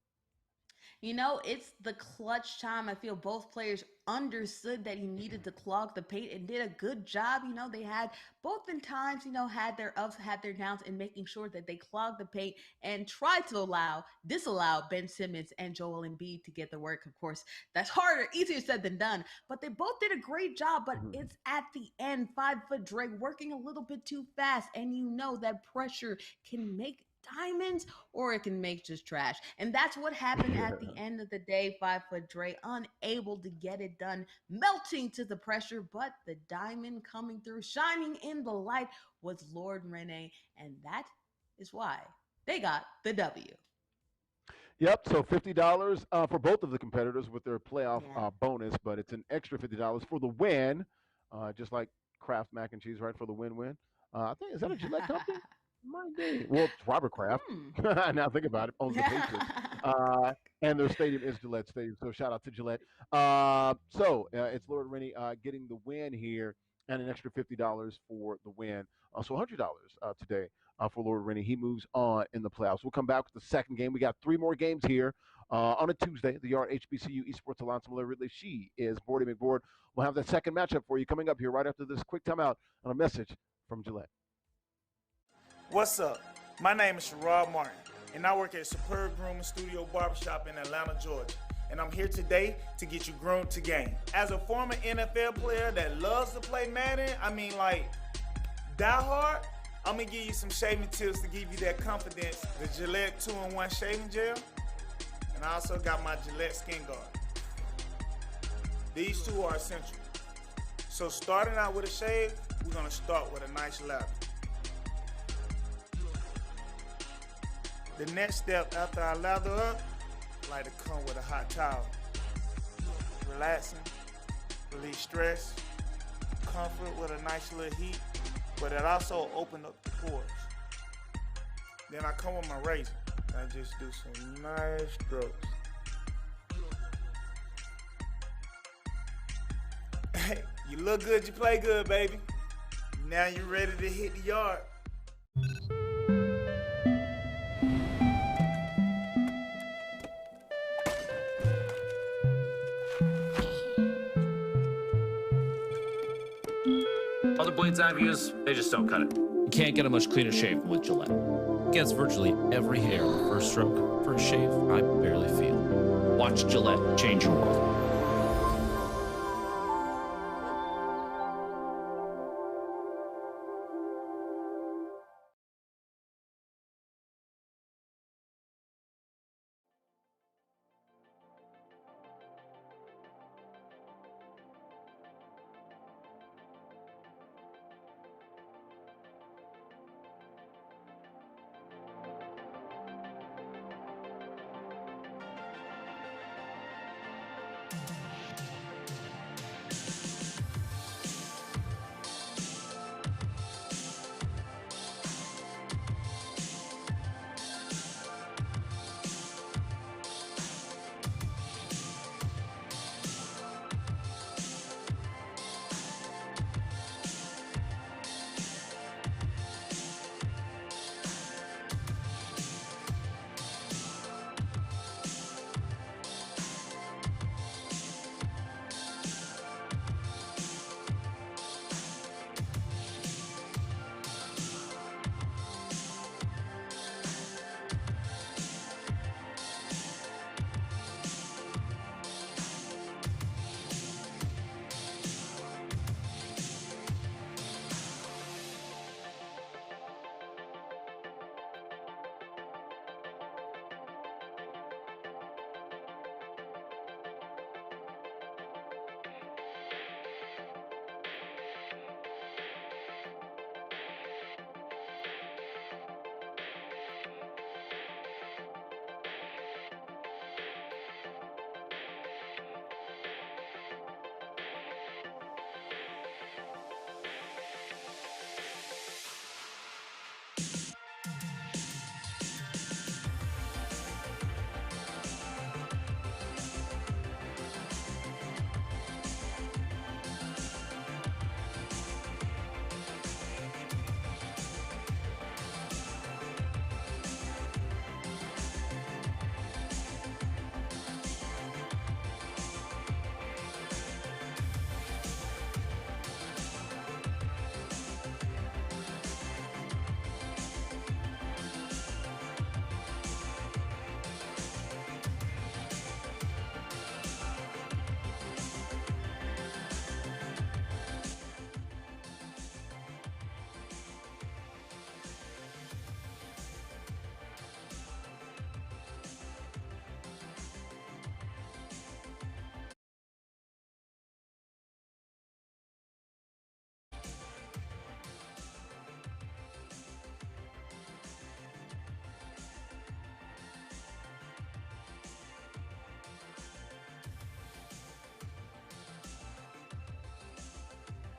It's the clutch time. I feel both players understood that he needed to clog the paint and did a good job. They had both in times, had their ups, had their downs in making sure that they clogged the paint and tried to disallow Ben Simmons and Joel Embiid to get the work. Of course, that's harder, easier said than done. But they both did a great job. But Mhm. it's at the end, 5 foot Drake working a little bit too fast. And that pressure can make diamonds or it can make just trash. And that's what happened at the end of the day. 5 foot Dre unable to get it done, melting to the pressure, but the diamond coming through, shining in the light was Lord Rene. And that is why they got the W. Yep. So $50 for both of the competitors with their playoff Yeah. bonus, but it's an extra $50 for the win, just like Kraft mac and cheese, right? For the win-win. I think is that a Gillette company? Might be. Well, it's Robert Kraft. Hmm. Now think about it. Owns the Patriots, and their stadium is Gillette Stadium. So shout out to Gillette. It's Lord Rennie getting the win here, and an extra $50 for the win. So $100 today for Lord Rennie. He moves on in the playoffs. We'll come back with the second game. We got 3 more games here on a Tuesday. The Yard HBCU Esports Alliance Mallory Ridley. She is Bordy McBoard. We'll have that second matchup for you coming up here right after this quick timeout on a message from Gillette. What's up? My name is Sherrod Martin, and I work at Superb Grooming Studio Barbershop in Atlanta, Georgia. And I'm here today to get you groomed to game. As a former NFL player that loves to play Madden, Die hard, I'm gonna give you some shaving tips to give you that confidence. The Gillette 2-in-1 shaving gel, and I also got my Gillette Skin Guard. These two are essential. So starting out with a shave, we're gonna start with a nice lather. The next step after I lather up, I like to come with a hot towel. Relaxing, release stress, comfort with a nice little heat, but it also opens up the pores. Then I come with my razor. I just do some nice strokes. Hey, you look good, you play good, baby. Now you're ready to hit the yard. Other blades I've used, they just don't cut it. You can't get a much cleaner shave with Gillette. It gets virtually every hair in the first stroke for a shave I barely feel. Watch Gillette change your world.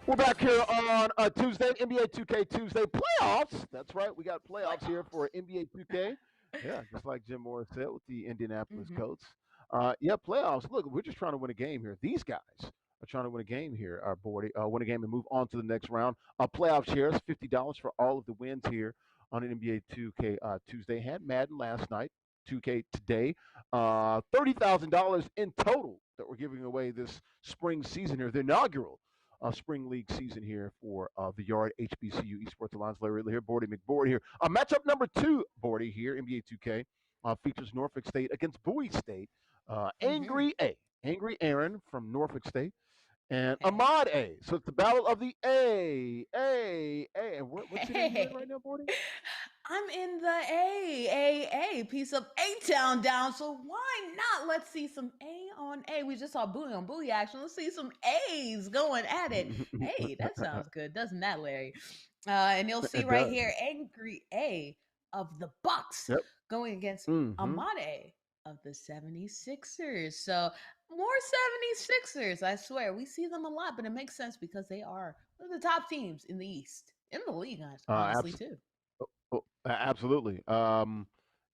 We're back here on a Tuesday, NBA 2K Tuesday playoffs. That's right, we got playoffs here for NBA 2K. Yeah, just like Jim Morris said with the Indianapolis Colts. Yeah, playoffs. Look, we're just trying to win a game here. These guys are trying to win a game here, our board, win a game and move on to the next round. Playoff shares, $50 for all of the wins here on an NBA 2K Tuesday. Had Madden last night, 2K today. $30,000 in total that we're giving away this spring season here, the inaugural spring league season here for the Yard HBCU Esports Alliance. Larry Ridley here, Bordy McBoard here. Matchup number 2, Bordy here, NBA 2K, features Norfolk State against Bowie State. Angry Aaron from Norfolk State and Hey. Ahmad A. So it's the battle of the A. And what city are you in Hey. right now, Bordy? I'm in the A piece of A-Town down. So why not? Let's see some A on A. We just saw Booty on Booty action. Let's see some A's going at it. Hey, that sounds good, doesn't that, Larry? And you'll see It right does. here, Angry A of the Bucks Yep. going against Mm-hmm. Ahmad A of the 76ers. So more 76ers, I swear. We see them a lot, but it makes sense because they are one of the top teams in the East, in the league, honestly, Absolutely. too. Absolutely.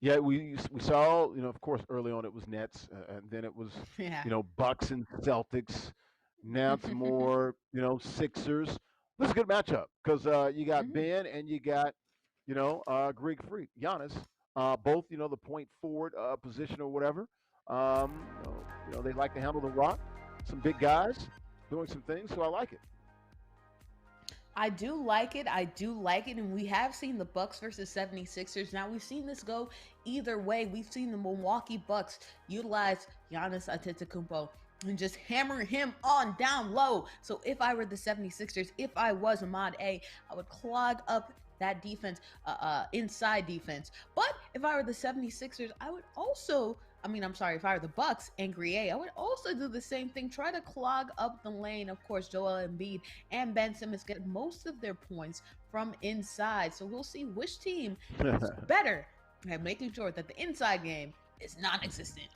Yeah, we saw, of course, early on it was Nets, and then it was, Yeah. Bucks and Celtics. Now it's more, Sixers. This is a good matchup because you got Mhm. Ben and you got, Greek Freak, Giannis, both, the point forward position or whatever. They like to handle the rock. Some big guys doing some things, so I like it. I do like it. I do like it. And we have seen the Bucks versus 76ers. Now we've seen this go either way. We've seen the Milwaukee Bucks utilize Giannis Antetokounmpo and just hammer him on down low. So if I were the 76ers, if I was Ahmad A, I would clog up that defense, inside defense. But if I were the 76ers, I would also, I'm sorry, if I were the Bucks, Angry A, I would also do the same thing. Try to clog up the lane. Of course, Joel Embiid and Ben Simmons get most of their points from inside. So we'll see which team is better at making sure that the inside game is non-existent.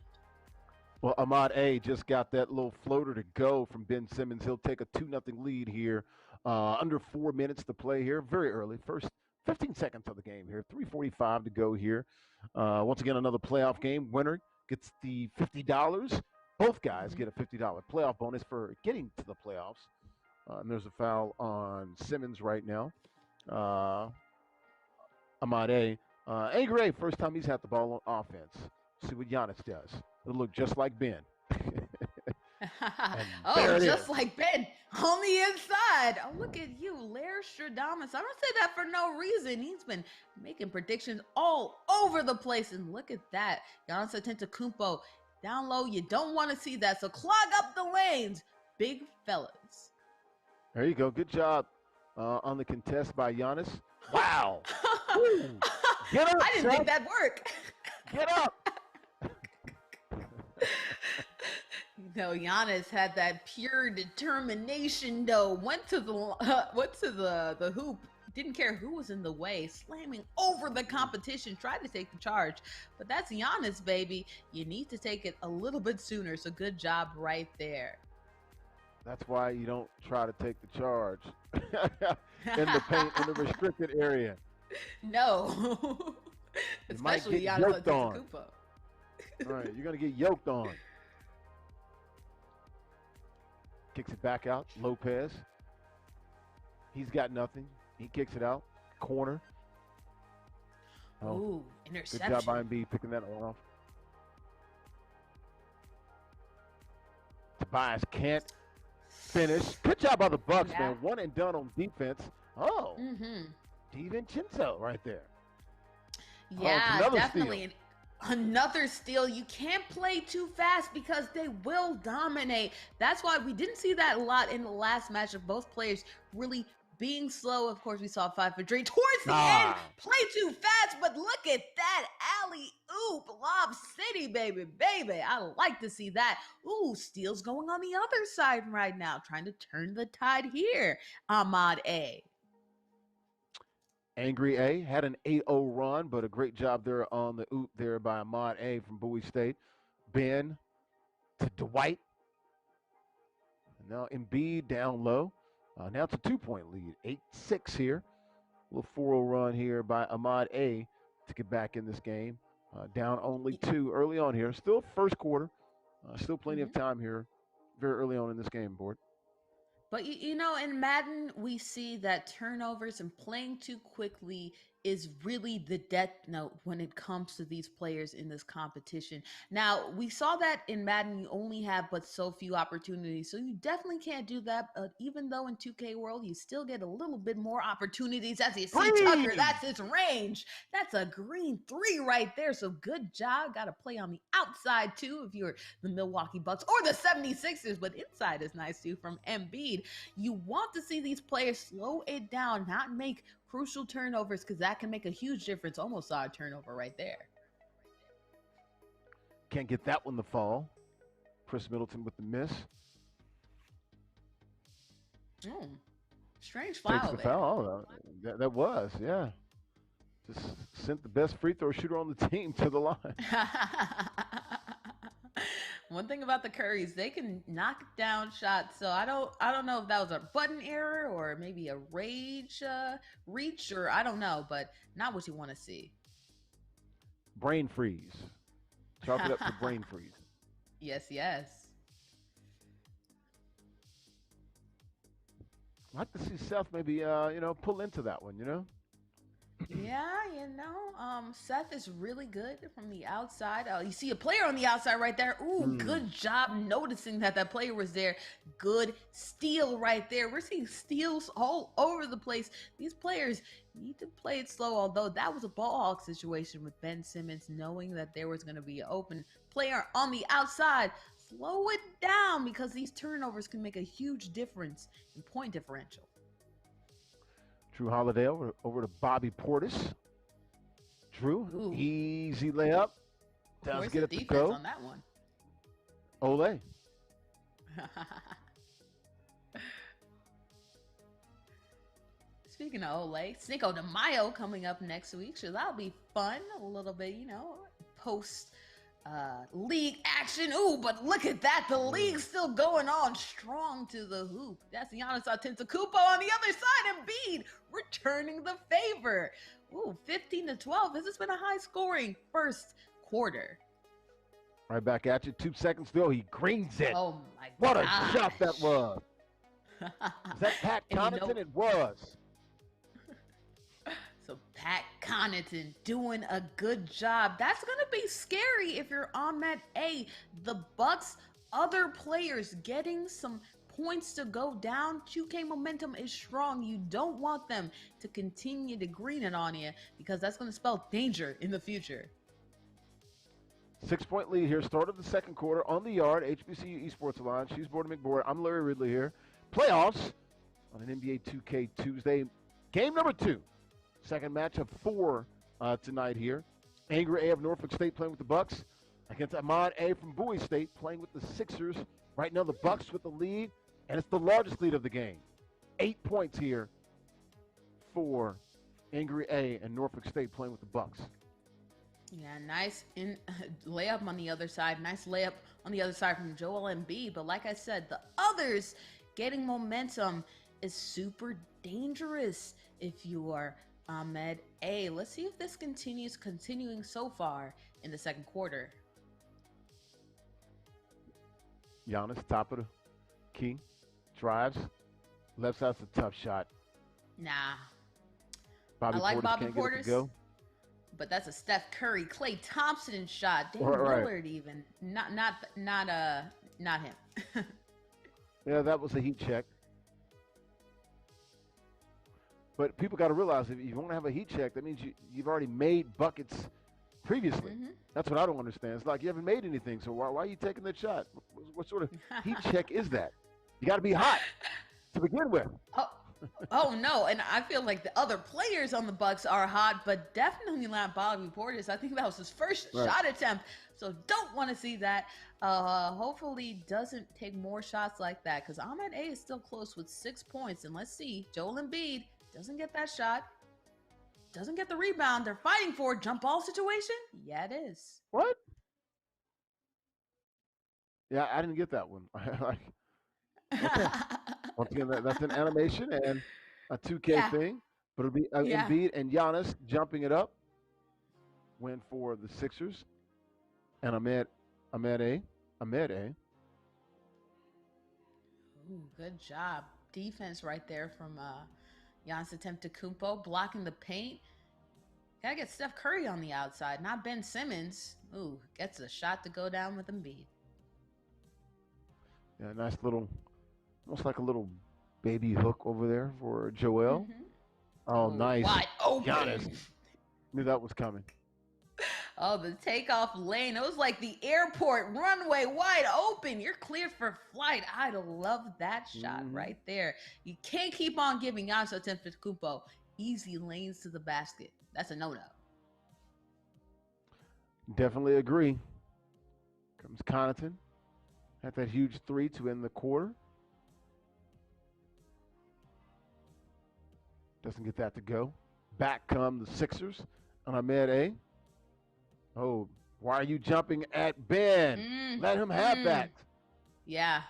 Well, Ahmad A just got that little floater to go from Ben Simmons. He'll take a 2-0 lead here. Under 4 minutes to play here. Very early. First 15 seconds of the game here. 3:45 to go here. Once again, another playoff game. Winner gets the $50. Both guys get a $50 playoff bonus for getting to the playoffs. And there's a foul on Simmons right now. Ahmad A. Angry A, first time he's had the ball on offense. See what Giannis does. It'll look just like Ben. Oh, just like Ben on the inside. Oh, look at you, Larry Stradamus. I don't say that for no reason. He's been making predictions all over the place. And look at that. Giannis Antetokounmpo down low. You don't want to see that. So clog up the lanes, big fellas. There you go. Good job on the contest by Giannis. Wow. Get up, I didn't think that'd work. Get up. Giannis had that pure determination. Though went to the hoop. Didn't care who was in the way, slamming over the competition. Tried to take the charge, but that's Giannis, baby. You need to take it a little bit sooner. So good job right there. That's why you don't try to take the charge in the paint in the restricted area. No, especially Giannis Antetokounmpo. All right, you're gonna get yoked on. Kicks it back out. Lopez. He's got nothing. He kicks it out. Corner. Oh, ooh, interception. Good job by Embiid picking that one off. Tobias can't finish. Good job by the Bucks, man. One and done on defense. Oh. DiVincenzo right there. Yeah, definitely. Another steal. You can't play too fast because they will dominate. That's why we didn't see that a lot in the last match of both players really being slow. Of course, we saw 5 for 3 towards the end. Play too fast, but look at that alley-oop. Lob City, baby. I like to see that. Ooh, steals going on the other side right now. Trying to turn the tide here. Ahmad A. Angry A had an 8-0 run, but a great job there on the oop there by Ahmad A from Bowie State. Ben to Dwight. And now Embiid down low. Now it's a 2-point lead. 8-6 here. A little 4-0 run here by Ahmad A to get back in this game. Down only 2 early on here. Still first quarter. Still plenty of time here very early on in this game, Board. But, in Madden, we see that turnovers and playing too quickly is really the death note when it comes to these players in this competition. Now, we saw that in Madden, you only have but so few opportunities, so you definitely can't do that. But even though in 2K World, you still get a little bit more opportunities. As you see, Tucker, that's his range. That's a green 3 right there. So good job. Got to play on the outside too if you're the Milwaukee Bucks or the 76ers, but inside is nice too from Embiid. You want to see these players slow it down, not make crucial turnovers, because that can make a huge difference. Almost saw a turnover right there. Can't get that one to fall. Chris Middleton with the miss. Strange foul. Takes the foul. Oh, that was, yeah. Just sent the best free throw shooter on the team to the line. One thing about the Currys, they can knock down shots. So I don't know if that was a button error or maybe a rage reach, or I don't know, but not what you want to see. Brain freeze. Chalk it up to brain freeze. Yes. I'd like to see Seth maybe pull into that one, Yeah, Seth is really good from the outside. You see a player on the outside right there. Good job noticing that player was there. Good steal right there. We're seeing steals all over the place. These players need to play it slow, although that was a ball hawk situation with Ben Simmons, knowing that there was going to be an open player on the outside. Slow it down, because these turnovers can make a huge difference in point differential. Drew Holiday over to Bobby Portis. Drew, easy layup. Does get it to go. On that one. Ole. Speaking of Ole, Cinco de Mayo coming up next week, so that'll be fun. A little bit, post league action. But look at that. The league's still going on strong to the hoop. That's Giannis Antetokounmpo on the other side. Embiid returning the favor. 15-12. This has been a high-scoring first quarter. Right back at you. 2 seconds to go. He greens it. Oh, my What gosh. a shot that was. Is that Pat Connaughton? It was. So Pat Connaughton doing a good job. That's going to be scary if you're Ahmed A. The Bucks, other players getting some points to go down. 2K momentum is strong. You don't want them to continue to green it on you, because that's going to spell danger in the future. 6-point lead here. Start of the second quarter on the yard. HBCU Esports line. She's Border McBoard. I'm Larry Ridley here. Playoffs on an NBA 2K Tuesday. Game number 2. Second match of 4 tonight here. Angry A of Norfolk State playing with the Bucks against Ahmad A from Bowie State playing with the Sixers. Right now the Bucks with the lead, and it's the largest lead of the game. 8 points here for Angry A and Norfolk State playing with the Bucks. Yeah, nice layup on the other side. Nice layup on the other side from Joel Embiid. But like I said, the others getting momentum is super dangerous if you are Ahmed A. Let's see if this continuing so far in the second quarter. Giannis, top of the key, drives. Left side's a tough shot. Nah. Bobby I like Portis Bobby can't get it Portis, to go. but that's a Steph Curry, Klay Thompson shot. Dan Right. Lillard even. Not him. Yeah, that was a heat check. But people got to realize, if you don't have a heat check, that means you've already made buckets previously. Mm-hmm. That's what I don't understand. It's like you haven't made anything, so why are you taking that shot? What sort of heat check is that? You got to be hot to begin with. Oh no, and I feel like the other players on the Bucks are hot, but definitely not Bobby Portis. I think that was his first shot attempt, so don't want to see that. Hopefully doesn't take more shots like that, because Ahmed A is still close with 6 points, and let's see, Joel Embiid doesn't get that shot, doesn't get the rebound. They're fighting for a jump ball situation. Yeah, it is. What? Yeah, I didn't get that one. Okay. Once again, that's an animation and a 2K thing, but it'll be Embiid and Giannis jumping it up. Win for the Sixers and Ahmed A. Ooh, good job. Defense right there from Giannis Antetokounmpo, blocking the paint. Gotta get Steph Curry on the outside, not Ben Simmons. Ooh, gets a shot to go down with Embiid. Yeah, nice little, almost like a little baby hook over there for Joel. Mm-hmm. Oh, nice. Wide open. Giannis. Knew that was coming. Oh, the takeoff lane. It was like the airport runway wide open. You're cleared for flight. I love that shot right there. You can't keep on giving Giannis Antetokounmpo easy lanes to the basket. That's a no-no. Definitely agree. Comes Connaughton. Had that huge three to end the quarter. Doesn't get that to go. Back come the Sixers on Ahmed A. Oh, why are you jumping at Ben? Let him have that. Yeah.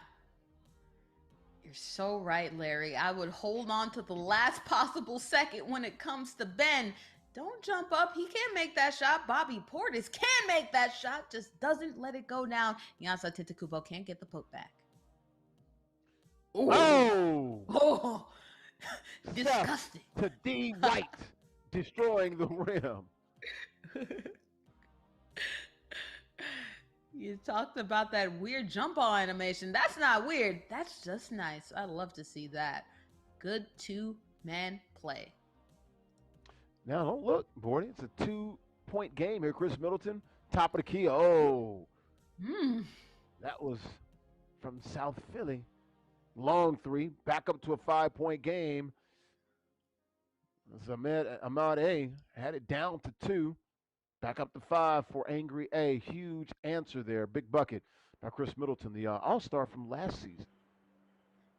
You're so right, Larry. I would hold on to the last possible second when it comes to Ben. Don't jump up. He can't make that shot. Bobby Portis can make that shot, just doesn't let it go down. Giannis Antetokounmpo can't get the poke back. Ooh. Oh! Disgusting. To D. White, destroying the rim. You talked about that weird jump ball animation. That's not weird. That's just nice. I love to see that. Good two-man play. Now, don't look, Bordy. It's a 2-point game here. Chris Middleton, top of the key. Oh. That was from South Philly. Long three. Back up to a 5-point game. Ahmad A had it down to 2. Back up to 5 for Angry A. Huge answer there. Big bucket by Chris Middleton, the all-star from last season.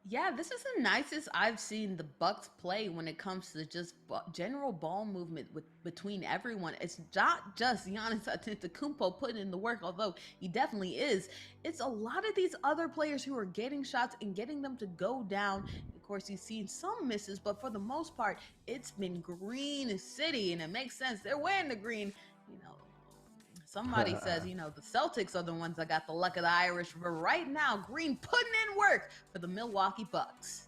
Yeah, this is the nicest I've seen the Bucks play when it comes to just general ball movement between everyone. It's not just Giannis Antetokounmpo putting in the work, although he definitely is. It's a lot of these other players who are getting shots and getting them to go down. Of course, you've seen some misses, but for the most part, it's been Green City, and it makes sense. They're wearing the green. You know, somebody says, you know, the Celtics are the ones that got the luck of the Irish, but right now, Green putting in work for the Milwaukee Bucks.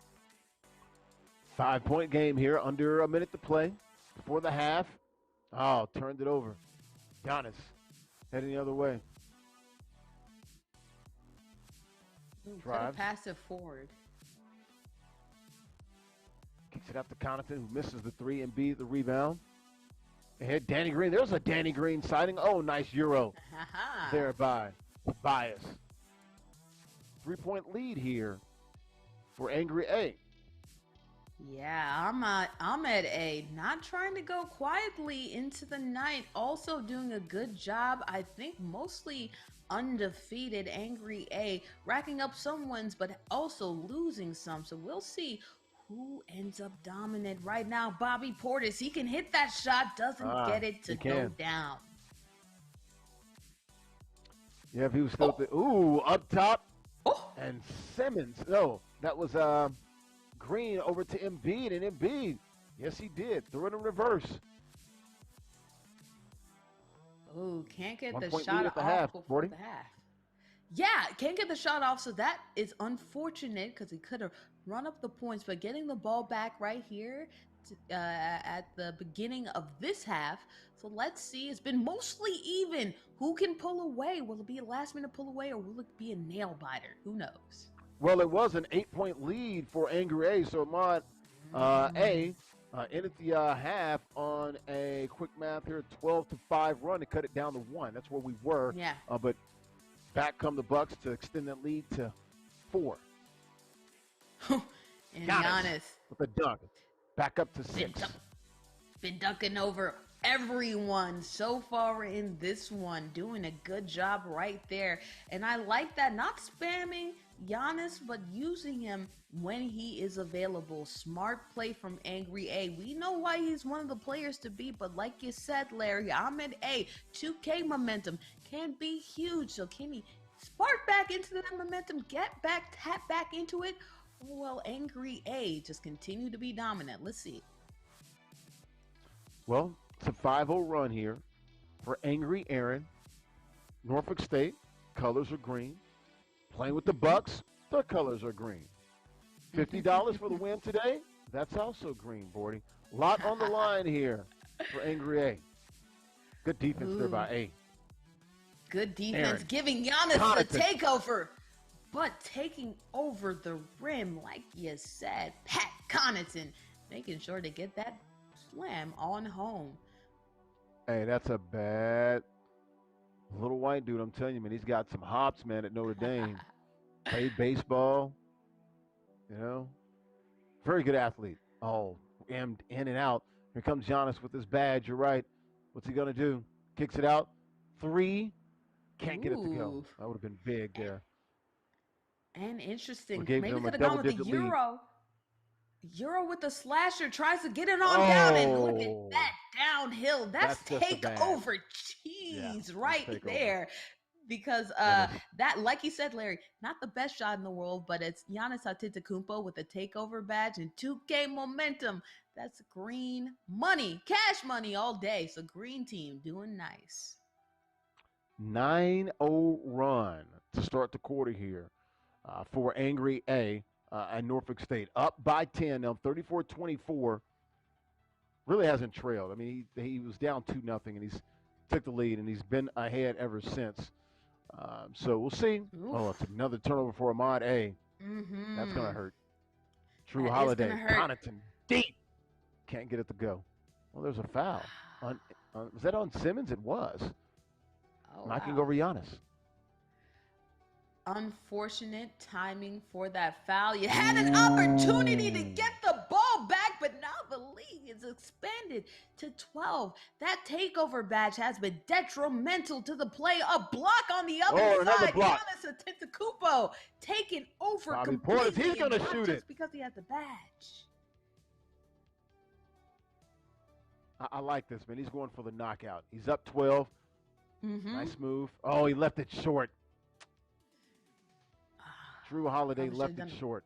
5-point game here, under a minute to play before the half. Oh, turned it over. Giannis heading the other way. Could have passed it forward. Kicks it out to Connaughton, who misses the 3 and B the rebound. Ahead, Danny Green. There's a Danny Green sighting. Oh, nice Euro there by Bias. 3-point lead here for Angry A. Yeah, Ahmed A. Not trying to go quietly into the night. Also doing a good job. I think mostly undefeated. Angry A. Racking up some wins, but also losing some. So we'll see who ends up dominant right now. Bobby Portis, he can hit that shot, doesn't get it to go down. Yeah, if he was still up top. And Simmons. No, that was Green over to Embiid, and Embiid, yes, he did. Threw it in reverse. Oh, can't get 1 the point shot lead at the off half, before 40. the half. Yeah, can't get the shot off, so that is unfortunate because he could have run up the points, but getting the ball back right here at the beginning of this half. So let's see. It's been mostly even. Who can pull away? Will it be a last-minute pull away, or will it be a nail-biter? Who knows? Well, it was an 8-point lead for Angry A, so Ahmad A ended the half on a quick math here, 12-5 run to cut it down to 1. That's where we were. Yeah. But back come the Bucks to extend that lead to 4. And Giannis with a dunk. Back up to 6. Been dunking over everyone so far in this one. Doing a good job right there. And I like that. Not spamming Giannis, but using him when he is available. Smart play from Angry A. We know why he's one of the players to be, but like you said, Larry, Ahmed A, 2K momentum can be huge. So can he spark back into that momentum, tap back into it? Well, Angry A just continue to be dominant. Let's see. Well, it's a 5-0 run here for Angry Aaron. Norfolk State, colors are green. Playing with the Bucks, their colors are green. $50 for the win today, that's also green, Bordy. A lot on the line here for Angry A. Good defense there by A. Good defense, Aaron. giving Giannis Connaughton. the takeover. But taking over the rim, like you said, Pat Connaughton, making sure to get that slam on home. Hey, that's a bad little white dude. I'm telling you, man, he's got some hops, man, at Notre Dame. Played baseball, you know. Very good athlete. Oh, in and out. Here comes Giannis with his badge. You're right. What's he going to do? Kicks it out. 3. Can't get it to go. Ooh. That would have been big there. And interesting. Gave Maybe them a could have gone with the double-digit lead. Euro. Euro with the slasher tries to get it on down, and look at Oh. that downhill. That's That's just a bad. takeover cheese Yeah, right takeover. there. Because That that, like you said, Larry, not the best shot in the world, but it's Giannis Antetokounmpo with a takeover badge and 2K momentum. That's green money, cash money all day. So green team doing nice. 9-0 run to start the quarter here for Angry A at Norfolk State. Up by 10 now, 34-24. Really hasn't trailed. I mean, he was down 2-0, and he's took the lead, and he's been ahead ever since. So we'll see. Oof. Oh, it's another turnover for Ahmad A. Mm-hmm. That's going to hurt. Drew That is Holiday, gonna hurt. Connaughton, deep. Can't get it to go. Well, there's a foul. Was that on Simmons? It was. Oh, Knocking wow. over Giannis. Unfortunate timing for that foul. You had an opportunity to get the ball back, but now the league is expanded to 12. That takeover badge has been detrimental to the play. A block on the other another side. block. Giannis Antetokounmpo taking over Bobby completely. Portis, he's and gonna not shoot just it. because he has the badge. I like this, man. He's going for the knockout. He's up 12. Mm-hmm. Nice move. Oh, he left it short. Drew Holiday Probably left should've it done- short.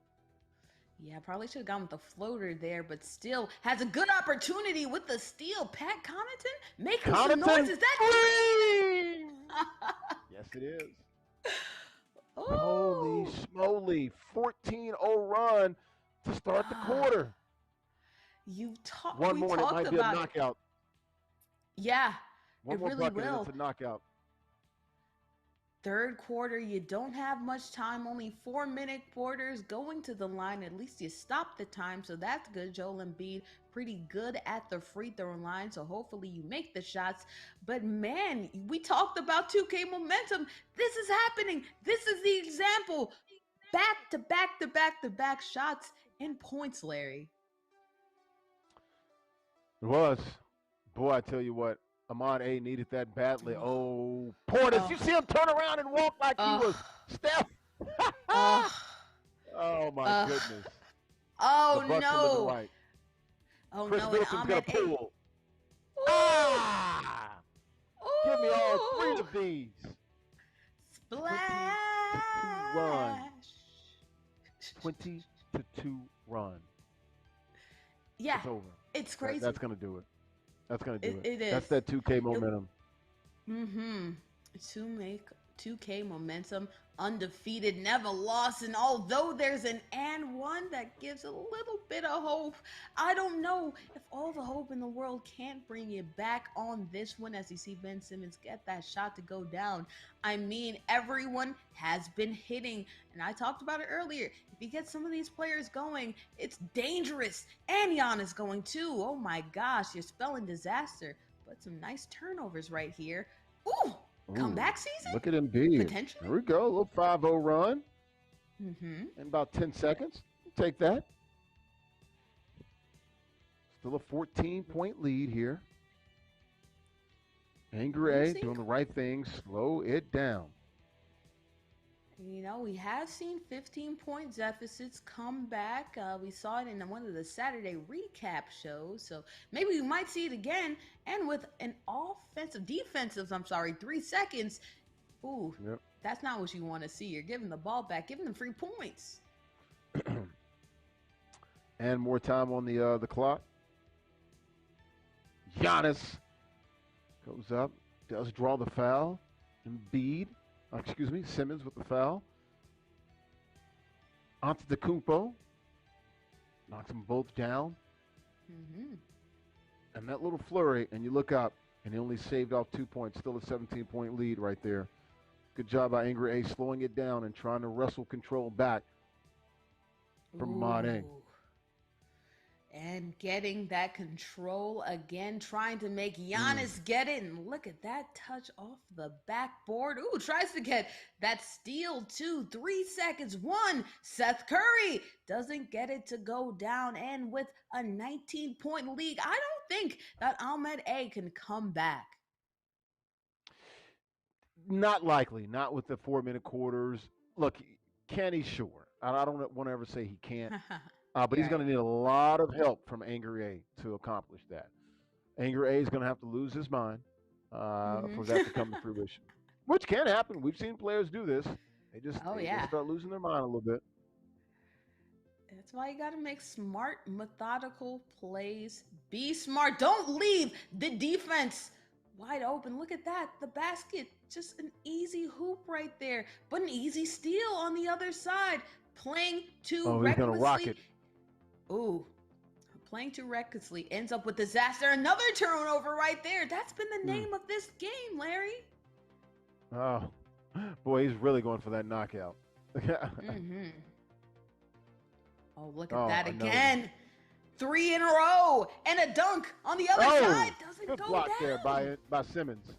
Yeah, probably should have gone with the floater there, but still has a good opportunity with the steal. Pat Connaughton making some Connaughton, noise. Is that three! Yes, it is. Oh. Holy smoly. 14-0 run to start the quarter. You've talked. One we more, and it talked might be a about it. knockout. Yeah, One it more really bucket, and will. it's a knockout. Third quarter, you don't have much time. Only 4-minute quarters. Going to the line, at least you stop the time, so that's good. Joel Embiid, pretty good at the free throw line, so hopefully you make the shots. But man, we talked about 2K momentum. This is happening. This is the example. Back to back to back to back shots and points, Larry. It was. Boy, I tell you what, Ahmad A needed that badly. Oh, Portis, you see him turn around and walk like he was Steph. Oh, my goodness. Oh, The Bucks are living no. right. Oh, Chris no. Middleton's And going to Ahmed pull. A. Ah! Give me all three Ooh. of these. Splash. 20-2 run. 20-2 run. Yeah, It's over. it's crazy. That's going to do it. That's going to do it. It is. That's that 2K momentum. Mm-hmm. To make 2K momentum, undefeated, never lost, and although there's an and one that gives a little bit of hope, I don't know if all the hope in the world can't bring you back on this one as you see Ben Simmons get that shot to go down. I mean, everyone has been hitting, and I talked about it earlier. If you get some of these players going, it's dangerous. And Giannis going too. Oh my gosh, you're spelling disaster. But some nice turnovers right here. Ooh! Comeback season? Look at Embiid. Potentially? There we go. A little 5-0 run Mm-hmm. in about 10 seconds. Take that. Still a 14-point lead here. Angry A doing the right thing. Slow it down. You know, we have seen 15-point deficits come back. We saw it in one of the Saturday recap shows. So maybe we might see it again. And with an defensive, 3 seconds. Ooh, Yep. That's not what you want to see. You're giving the ball back, giving them 3 points. And more time on the clock. Giannis goes up, does draw the foul. Simmons with the foul. Antetokounmpo knocks them both down. Mm-hmm. And that little flurry, and you look up, And he only saved off 2 points. Still a 17-point lead right there. Good job by Angry A slowing it down and trying to wrestle control back from Madden. And getting that control again, trying to make Giannis get it. And look at that touch off the backboard. Ooh, tries to get that steal too. 3 seconds. 1. Seth Curry doesn't get it to go down. And with a 19-point lead, I don't think that Ahmed A can come back. Not likely. Not with the 4-minute quarters. Look, can he? Sure. I don't want to ever say he can't. But he's going to need a lot of help from Angry A to accomplish that. Angry A is going to have to lose his mind for that to come to fruition, which can happen. We've seen players do this. They just start losing their mind a little bit. That's why you got to make smart, methodical plays. Be smart. Don't leave the defense wide open. Look at that. The basket. Just an easy hoop right there. But an easy steal on the other side. Playing too recklessly. He's going to rock it. Ooh. Playing too recklessly ends up with disaster. Another turnover right there. That's been the name of this game, Larry. Oh, boy, he's really going for that knockout. Oh, look at that again. 3 in a row. And a dunk on the other side. Doesn't good go block down. there by Simmons.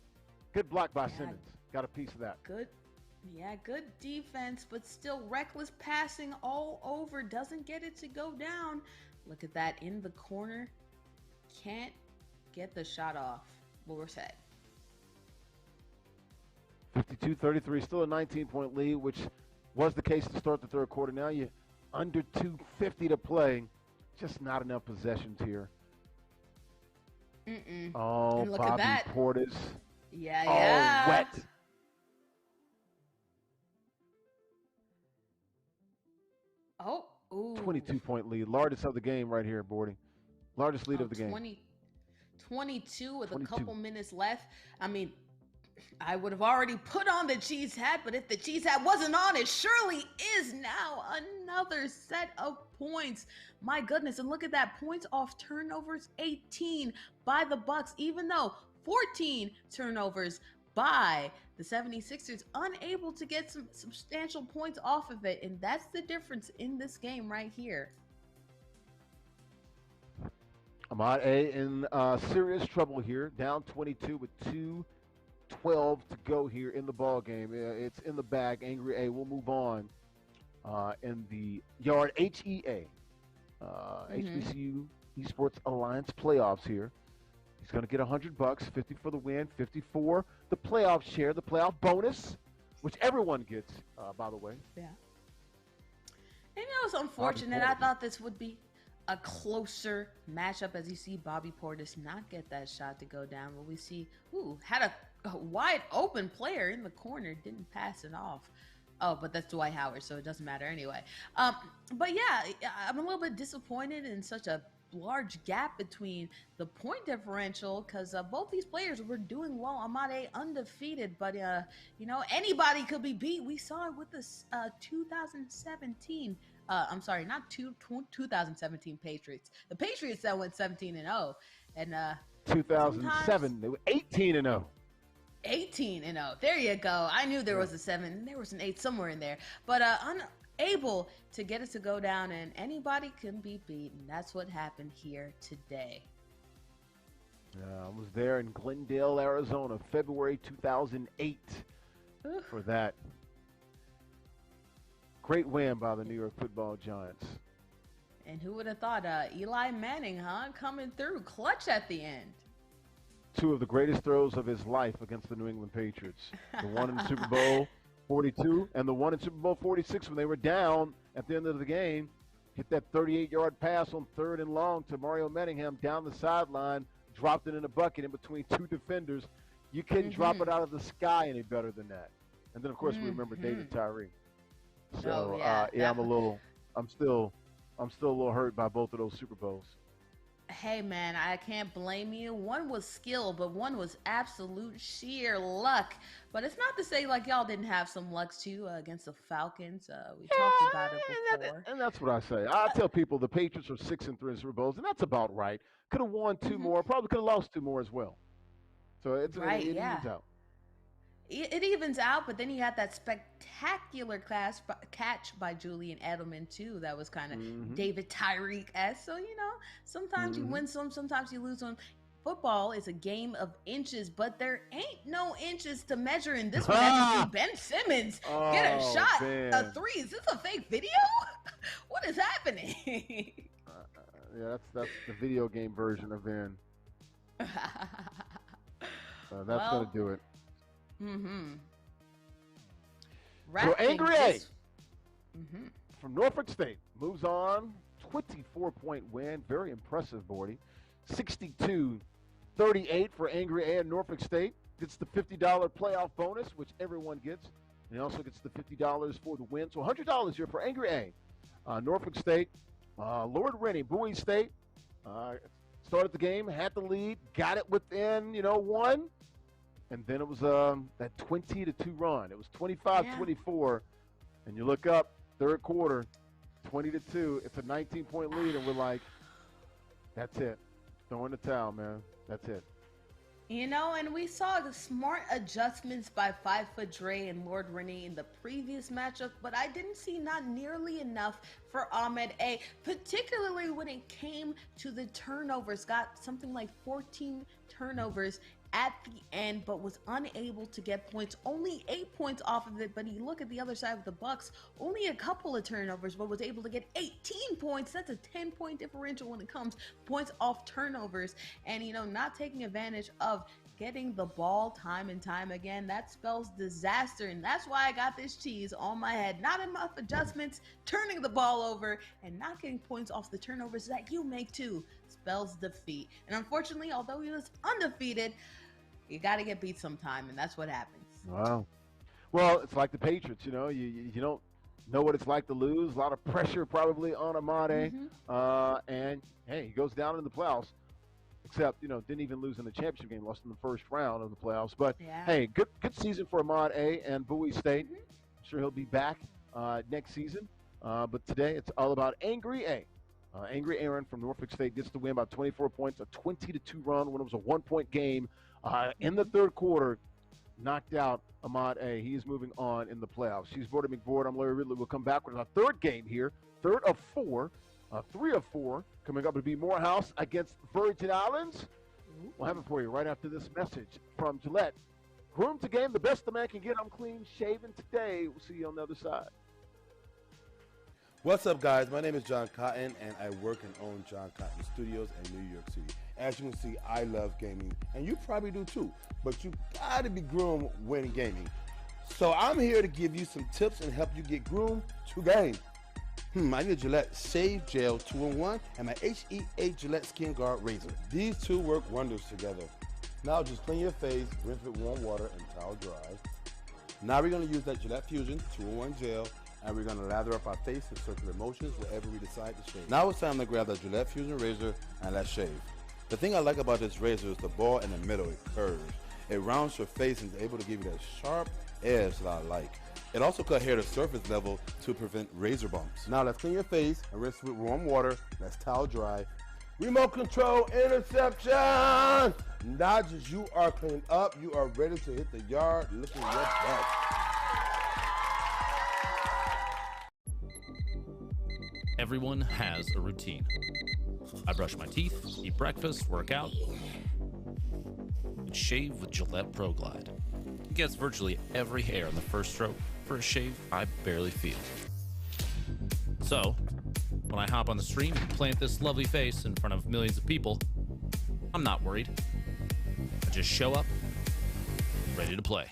Good block by Simmons. Got a piece of that. Good. Yeah, good defense, but still reckless passing all over. Doesn't get it to go down. Look at that in the corner. Can't get the shot off. What we're set. 52-33, still a 19-point lead, which was the case to start the third quarter. Now you under 2:50 to play. Just not enough possessions here. Oh, and look Bobby at that. Portis. Yeah. Oh, wet. Oh, ooh. 22-point lead. Largest of the game right here, Boarding. Largest lead of the game. 22 with a couple minutes left. I mean, I would have already put on the cheese hat, but if the cheese hat wasn't on, it surely is now. Another set of points. My goodness, and look at that. Points off turnovers, 18 by the Bucks, even though 14 turnovers by the 76ers, unable to get some substantial points off of it. And that's the difference in this game right here. Ahmad A in serious trouble here, down 22 with 2:12 to go here in the ball game. It's in the bag. Angry A will move on in the Yard HEA, HBCU Esports Alliance playoffs here. He's going to get $100, 50 for the win, 54 the playoff share, the playoff bonus, which everyone gets, by the way. Yeah. And it was unfortunate. I thought this would be a closer matchup, as you see Bobby Portis not get that shot to go down. But we see, had a wide open player in the corner, didn't pass it off. Oh, but that's Dwight Howard, so it doesn't matter anyway. But yeah, I'm a little bit disappointed in such a large gap between the point differential, because both these players were doing well. Amade undefeated, but anybody could be beat. We saw it with this 2017 I'm sorry, not 2017 Patriots. The Patriots that went 17-0, and 2007 they were 18-0. 18-0. There you go. I knew there was a 7. There was an 8 somewhere in there, but unable to get it to go down, and anybody can be beaten. That's what happened here today. I was there in Glendale, Arizona, February 2008 for that. Great win by the New York Football Giants. And who would have thought Eli Manning, coming through clutch at the end. 2 of the greatest throws of his life against the New England Patriots. The one in Super Bowl 42 and the one in Super Bowl 46 when they were down at the end of the game. Hit that 38-yard pass on 3rd and long to Mario Manningham down the sideline, dropped it in a bucket in between 2 defenders. You couldn't drop it out of the sky any better than that. And then, of course, we remember David Tyree. So, I'm still a little hurt by both of those Super Bowls. Hey, man, I can't blame you. One was skill, but one was absolute sheer luck. But it's not to say like y'all didn't have some luck too against the Falcons. We talked about it before. And that's what I say. I tell people the Patriots are 6-3 in Super Bowls, and that's about right. Could have won 2 more. Probably could have lost 2 more as well. So it evens out. It evens out, but then you had that spectacular catch by Julian Edelman too. That was kind of David Tyreek-esque. So sometimes you win some, sometimes you lose some. Football is a game of inches, but there ain't no inches to measure in this one. As you see Ben Simmons get a shot, a three. Is this a fake video? What is happening? Yeah, that's the video game version of Ben. That's gonna do it. So Angry A from Norfolk State moves on. 24-point win. Very impressive, Bordy. 62-38 for Angry A in Norfolk State. Gets the $50 playoff bonus, which everyone gets. And he also gets the $50 for the win. So $100 here for Angry A. Norfolk State. Lord Rennie, Bowie State. Started the game, had the lead, got it within, one. And then it was that 20-2 run. It was 25-24. And you look up, third quarter, 20-2. It's a 19-point lead, and we're like, that's it. Throw in the towel, man. That's it. And we saw the smart adjustments by 5-Foot Dre and Lord Rennie in the previous matchup, but I didn't see not nearly enough for Ahmed A, particularly when it came to the turnovers. Got something like 14 turnovers at the end, but was unable to get points. Only 8 points off of it, but you look at the other side of the Bucks, only a couple of turnovers, but was able to get 18 points. That's a 10-point differential when it comes points off turnovers. And, not taking advantage of getting the ball time and time again, that spells disaster. And that's why I got this cheese on my head. Not enough adjustments, turning the ball over, and not getting points off the turnovers that you make too spells defeat. And unfortunately, although he was undefeated, you got to get beat sometime, and that's what happens. Wow. Well, it's like the Patriots, you don't know what it's like to lose. A lot of pressure probably on Ahmad A. And, hey, he goes down in the playoffs, except, didn't even lose in the championship game, lost in the first round of the playoffs. But, hey, good season for Ahmad A. and Bowie State. I'm sure he'll be back next season. But today it's all about Angry A. Angry Aaron from Norfolk State gets the win by 24 points, a 20-2 run when it was a 1-point game. In the third quarter, knocked out Ahmad A. He is moving on in the playoffs. She's Bordy McBoard. I'm Larry Ridley. We'll come back with our third game here. Third of four. 3 of 4. Coming up to be Morehouse against Virgin Islands. We'll have it for you right after this message from Gillette. Groom to game, the best the man can get. I'm clean shaven today. We'll see you on the other side. What's up, guys? My name is John Cotton, and I work and own John Cotton Studios in New York City. As you can see, I love gaming, and you probably do too, but you gotta be groomed when gaming. So I'm here to give you some tips and help you get groomed to game. I need a Gillette Shave Gel 2-in-1 and my HEA Gillette Skin Guard Razor. These two work wonders together. Now just clean your face, rinse with warm water and towel dry. Now we're gonna use that Gillette Fusion 2-in-1 gel, and we're gonna lather up our face in circular motions wherever we decide to shave. Now it's time to grab the Gillette Fusion razor and let's shave. The thing I like about this razor is the ball in the middle, it curves. It rounds your face and is able to give you that sharp edge that I like. It also cut hair to surface level to prevent razor bumps. Now let's clean your face and rinse with warm water. Let's towel dry. Remote control interception! Now just you are cleaned up, you are ready to hit the yard looking your best. Everyone has a routine. I brush my teeth, eat breakfast, work out, and shave with Gillette Pro Glide. It gets virtually every hair in the first stroke for a shave I barely feel. So, when I hop on the stream and plant this lovely face in front of millions of people, I'm not worried. I just show up, ready to play.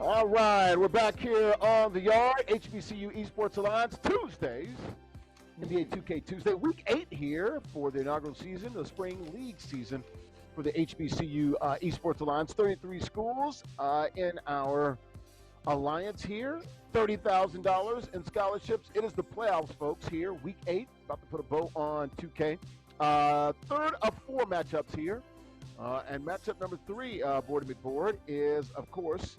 All right, we're back here on the yard. HBCU Esports Alliance Tuesdays. NBA 2K Tuesday, week 8 here for the inaugural season, the spring league season for the HBCU Esports Alliance. 33 schools in our alliance here. $30,000 in scholarships. It is the playoffs, folks, here. Week 8, about to put a bow on 2K. Third of 4 matchups here. And matchup number 3, board to board, is, of course,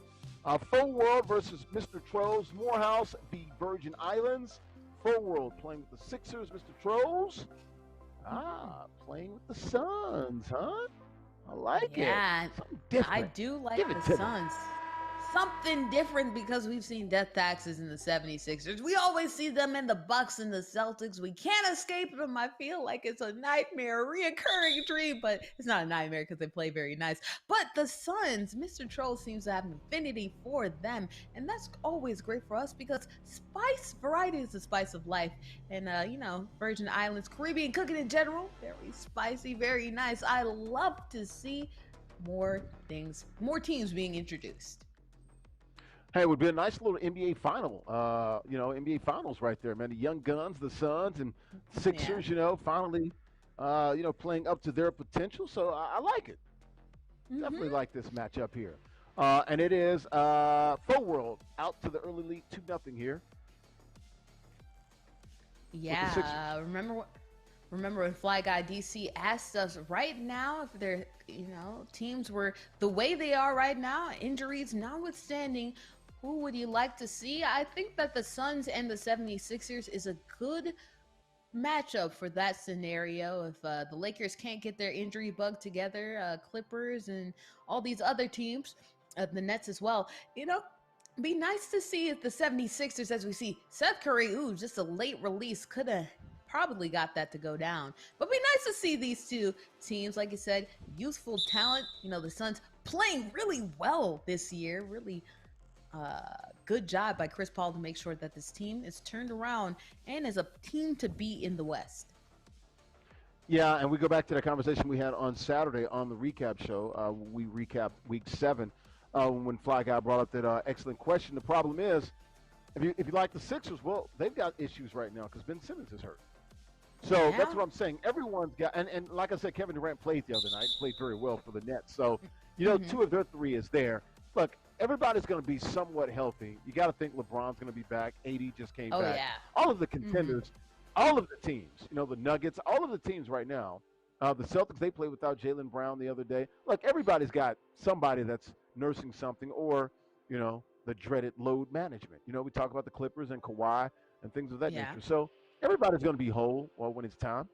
Full World versus Mr. Trolls Morehouse, the Virgin Islands. Full World playing with the Sixers, Mr. Trolls. Playing with the Suns, huh? I like it. Yeah, I do like the Suns. Something different because we've seen death taxes in the 76ers. We always see them in the Bucks and the Celtics. We can't escape them. I feel like it's a nightmare, a reoccurring dream, but it's not a nightmare because they play very nice. But the Suns, Mr. Troll seems to have an affinity for them, and that's always great for us because variety is the spice of life. And, Virgin Islands, Caribbean cooking in general, very spicy, very nice. I love to see more teams being introduced. Hey, it would be a nice little NBA final, NBA finals right there, man. The young guns, the Suns and Sixers, finally, playing up to their potential. So I like it. Definitely like this matchup here. And it is Full World out to the early lead 2-0 here. Yeah, remember when Fly Guy DC asked us right now if their teams were the way they are right now, injuries notwithstanding, who would you like to see? I think that the Suns and the 76ers is a good matchup for that scenario. If the Lakers can't get their injury bug together, Clippers and all these other teams, the Nets as well, be nice to see if the 76ers, as we see Seth Curry, just a late release, could have probably got that to go down. But be nice to see these two teams, like you said, youthful talent. The Suns playing really well this year. Really good job by Chris Paul to make sure that this team is turned around and is a team to be in the West. Yeah, and we go back to the conversation we had on Saturday on the recap show. We recapped Week 7 when Fly Guy brought up that excellent question. The problem is, if you like the Sixers, well, they've got issues right now because Ben Simmons is hurt. So that's what I'm saying. Everyone's got, and like I said, Kevin Durant played the other night, played very well for the Nets. So, 2 of their 3 is there. Look, everybody's going to be somewhat healthy. You got to think LeBron's going to be back. AD just came back. Yeah. All of the contenders, all of the teams, the Nuggets, all of the teams right now. The Celtics, they played without Jaylen Brown the other day. Look, everybody's got somebody that's nursing something or, the dreaded load management. We talk about the Clippers and Kawhi and things of that nature. So everybody's going to be whole when it's time.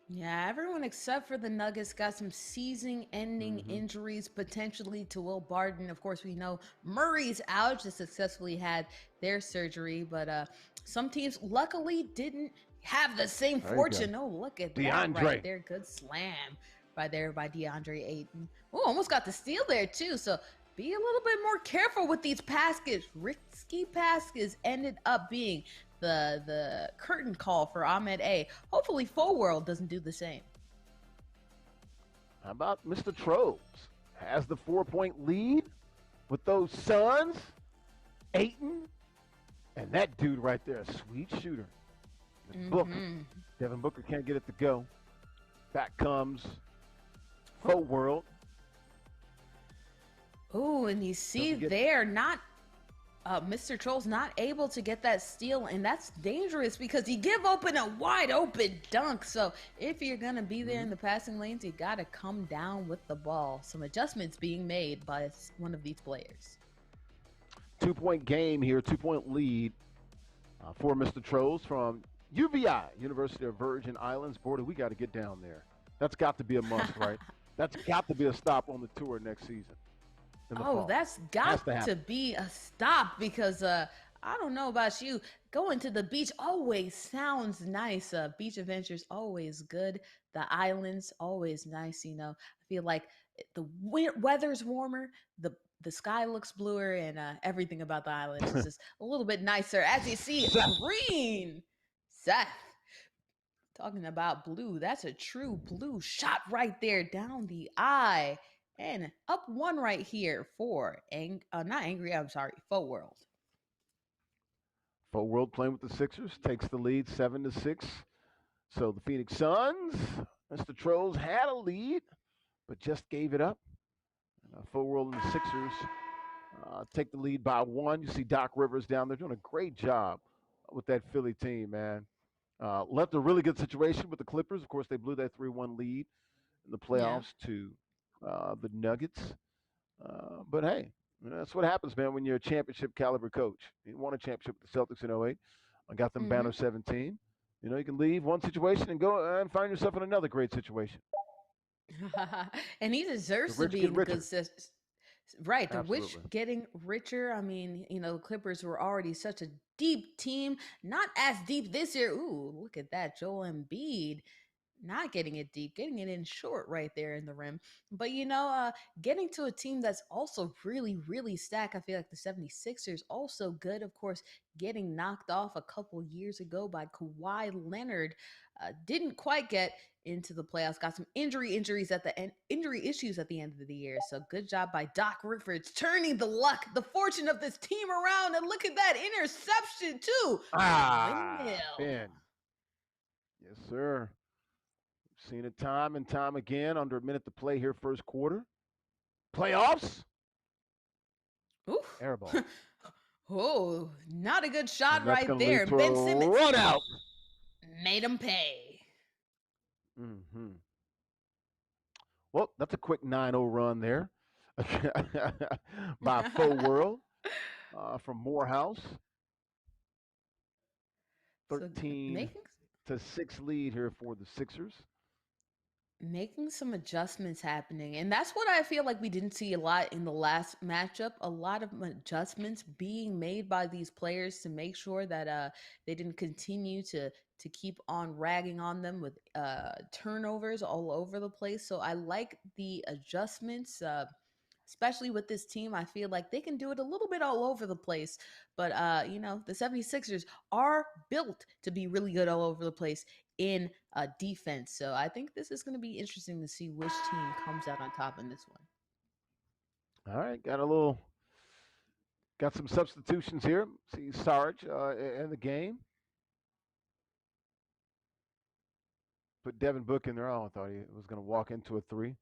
Yeah, everyone except for the Nuggets got some season-ending injuries, potentially to Will Barton. Of course, we know Murray's out, just successfully had their surgery. But some teams, luckily, didn't have the same fortune. Oh, look at that right there. Good slam right there by DeAndre Ayton. Oh, almost got the steal there, too. So be a little bit more careful with these baskets. Risky baskets ended up being the curtain call for Ahmed A. Hopefully Full World doesn't do the same. How about Mr. Trolls? Has the 4-point lead with those Suns, Ayton, and that dude right there, a sweet shooter. Booker. Devin Booker can't get it to go. Back comes Full World. Oh, and you see Mr. Troll's not able to get that steal, and that's dangerous because you give open a wide open dunk. So if you're going to be there in the passing lanes, you got to come down with the ball. Some adjustments being made by one of these players. 2-point game here, 2-point lead for Mr. Trolls from UVI, University of Virgin Islands. Border, we got to get down there. That's got to be a must, right? That's got to be a stop on the tour next season. Oh, that's got to be a stop because I don't know about you. Going to the beach always sounds nice. Beach adventures always good. The islands always nice. I feel like the weather's warmer. The sky looks bluer, and everything about the islands is just a little bit nicer. As you see, green. Seth, talking about blue. That's a true blue shot right there down the eye. And up one right here for not angry. I'm sorry, Faux World. Faux World playing with the Sixers takes the lead 7-6. So the Phoenix Suns, Mr. Trolls had a lead, but just gave it up. Faux World and the Sixers take the lead by 1. You see Doc Rivers down there doing a great job with that Philly team, man. Left a really good situation with the Clippers. Of course, they blew that 3-1 lead in the playoffs to the Nuggets. But hey, that's what happens, man, when you're a championship caliber coach. You won a championship with the Celtics in 08. I got them banner 17. You can leave one situation and go and find yourself in another great situation. And he deserves to be in good systems. Right, the rich getting richer. I mean, the Clippers were already such a deep team, not as deep this year. Ooh, look at that, Joel Embiid. Not getting it deep, getting it in short right there in the rim. But, getting to a team that's also really, really stacked. I feel like the 76ers also good. Of course, getting knocked off a couple years ago by Kawhi Leonard. Didn't quite get into the playoffs. Got some injury issues at the end of the year. So good job by Doc Rivers turning the luck, the fortune of this team around. And look at that interception too. Ben. Yes, sir. Seen it time and time again. Under a minute to play here, first quarter. Playoffs. Oof. Airball. Oh, not a good shot right there. Ben Simmons run out. Made him pay. Well, that's a quick 9-0 run there by Faux World from Morehouse. 13-6 lead here for the Sixers. Making some adjustments happening. And that's what I feel like we didn't see a lot in the last matchup. A lot of adjustments being made by these players to make sure that they didn't continue to keep on ragging on them with turnovers all over the place. So I like the adjustments, especially with this team. I feel like they can do it a little bit all over the place. But, the 76ers are built to be really good all over the place in defense. So I think this is going to be interesting to see which team comes out on top in this one. All right, got some substitutions here. See Sarge in the game. Put Devin Booker in there. Oh, I thought he was going to walk into a 3.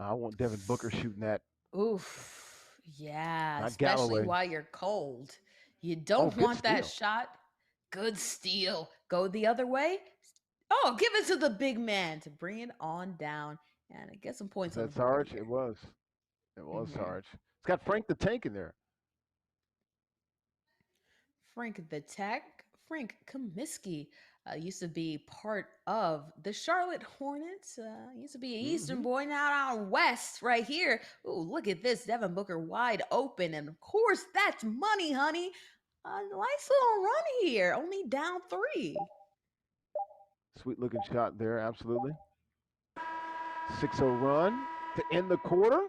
I want Devin Booker shooting that. Oof. Yeah, not especially Galloway. while you're cold. You don't want that shot. Good steal. Go the other way. Oh, give it to the big man to bring it on down and get some points on the board. Sarge? It was. Sarge. It's got Frank the Tank in there. Frank the Tank. Frank Kaminsky used to be part of the Charlotte Hornets. Used to be an Eastern boy, now out West right here. Ooh, look at this. Devin Booker wide open. And, of course, that's money, honey. A nice little run here. Only down 3. Sweet-looking shot there, absolutely. 6-0 run to end the quarter.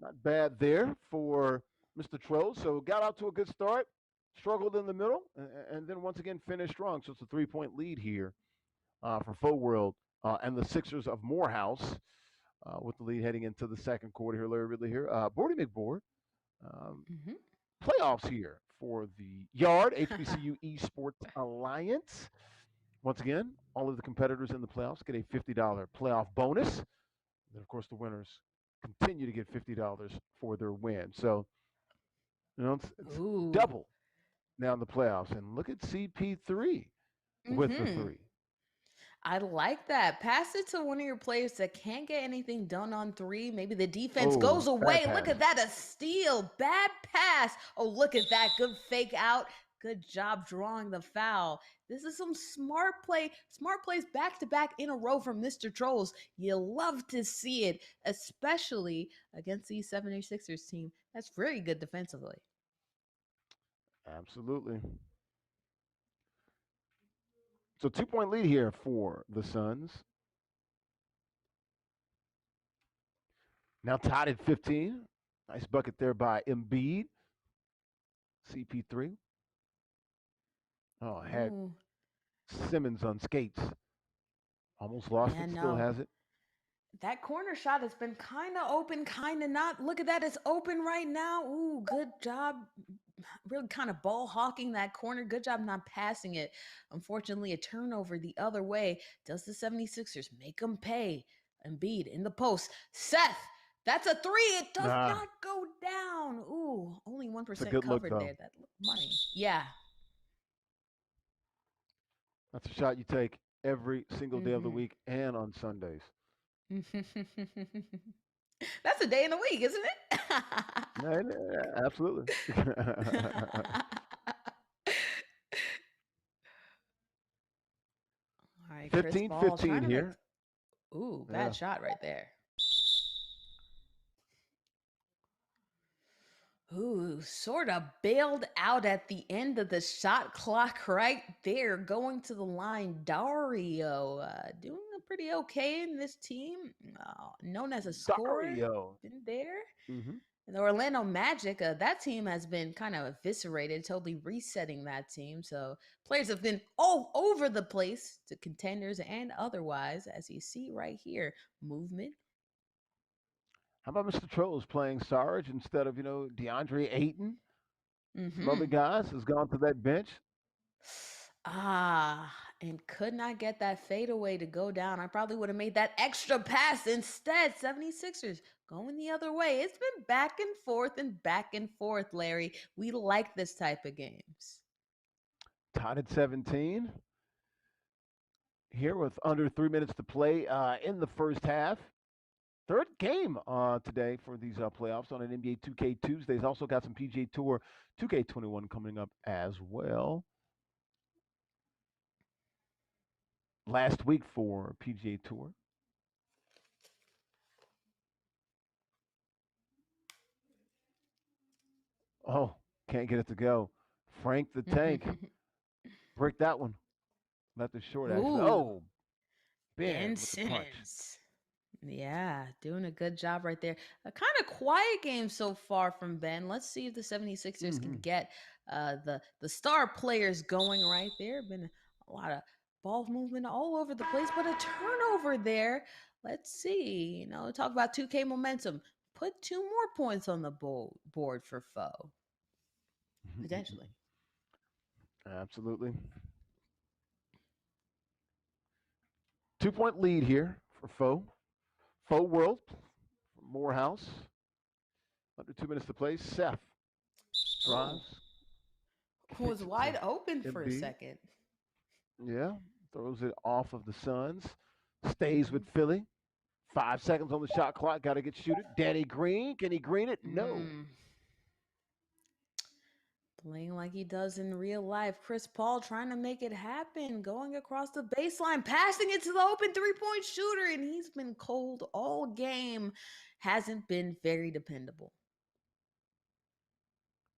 Not bad there for Mr. Troll. So got out to a good start, struggled in the middle, and then once again finished strong. So it's a 3-point lead here for Faux World and the Sixers of Morehouse with the lead heading into the second quarter here. Larry Ridley here. Bordy McBoard. Playoffs here for the Yard, HBCU Esports Alliance. Once again, all of the competitors in the playoffs get a $50 playoff bonus. And, of course, the winners continue to get $50 for their win. So, it's double now in the playoffs. And look at CP3 with the 3. I like that. Pass it to one of your players that can't get anything done on 3. Maybe the defense goes away. Look at that. A steal. Bad pass. Oh, look at that. Good fake out. Good job drawing the foul. This is some smart plays back-to-back in a row from Mr. Trolls. You love to see it, especially against the 76ers team. That's very good defensively. Absolutely. So 2-point lead here for the Suns. Now tied at 15. Nice bucket there by Embiid. CP3. Oh, had Simmons on skates. Almost lost it, still has it. That corner shot has been kind of open, kind of not. Look at that. It's open right now. Ooh, good job. Really kind of ball hawking that corner. Good job not passing it. Unfortunately, a turnover the other way. Does the 76ers make them pay? Embiid in the post. Seth, that's a three. It does not go down. Ooh, only 1% covered there. That looked money. Yeah. That's a shot you take every single day of the week and on Sundays. That's a day in the week, isn't it? Yeah, absolutely. All right, 15-15 here. Ooh, bad shot right there. Ooh, sort of bailed out at the end of the shot clock right there. Going to the line, Dario, doing pretty okay in this team. Known as a scorer. Dario. Been there. The Orlando Magic, that team has been kind of eviscerated, totally resetting that team. So players have been all over the place to contenders and otherwise, as you see right here. Movement. How about Mr. Trolls playing Sarge instead of, DeAndre Ayton? Some other guys has gone to that bench. And could not get that fadeaway to go down. I probably would have made that extra pass instead. 76ers going the other way. It's been back and forth, Larry. We like this type of games. Tied at 17. Here with under 3 minutes to play in the first half. Third game today for these playoffs on an NBA 2K Tuesdays. Also got some PGA Tour 2K21 coming up as well. Last week for PGA Tour. Oh, can't get it to go. Frank the Tank. Break that one. Left it short, actually. Oh, Ben Simmons. Yeah, doing a good job right there. A kind of quiet game so far from Ben. Let's see if the 76ers can get the star players going right there. Been a lot of ball movement all over the place, but a turnover there. Let's see. Talk about 2K momentum. Put 2 more points on the board for Foe. Potentially. Absolutely. 2-point lead here for Foe. Foe World, Morehouse. Under 2 minutes to play. Seth drives. Was wide open for a second. Yeah, throws it off of the Suns. Stays with Philly. 5 seconds on the shot clock. Got to get shooted. Danny Green. Can he green it? No. Playing like he does in real life. Chris Paul trying to make it happen. Going across the baseline. Passing it to the open 3-point shooter. And he's been cold all game. Hasn't been very dependable.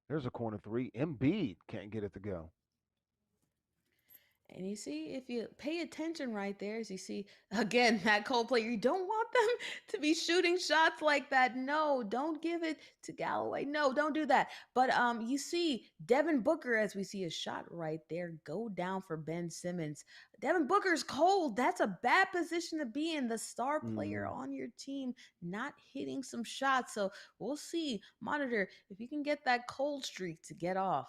There's a corner 3. Embiid can't get it to go. And you see, if you pay attention right there, as you see, again, that Cole player, you don't want them to be shooting shots like that. No, don't give it to Galloway. No, don't do that. But you see Devin Booker, as we see a shot right there, go down for Ben Simmons. Devin Booker's cold. That's a bad position to be in. The star player on your team not hitting some shots. So we'll see. Monitor if you can get that cold streak to get off.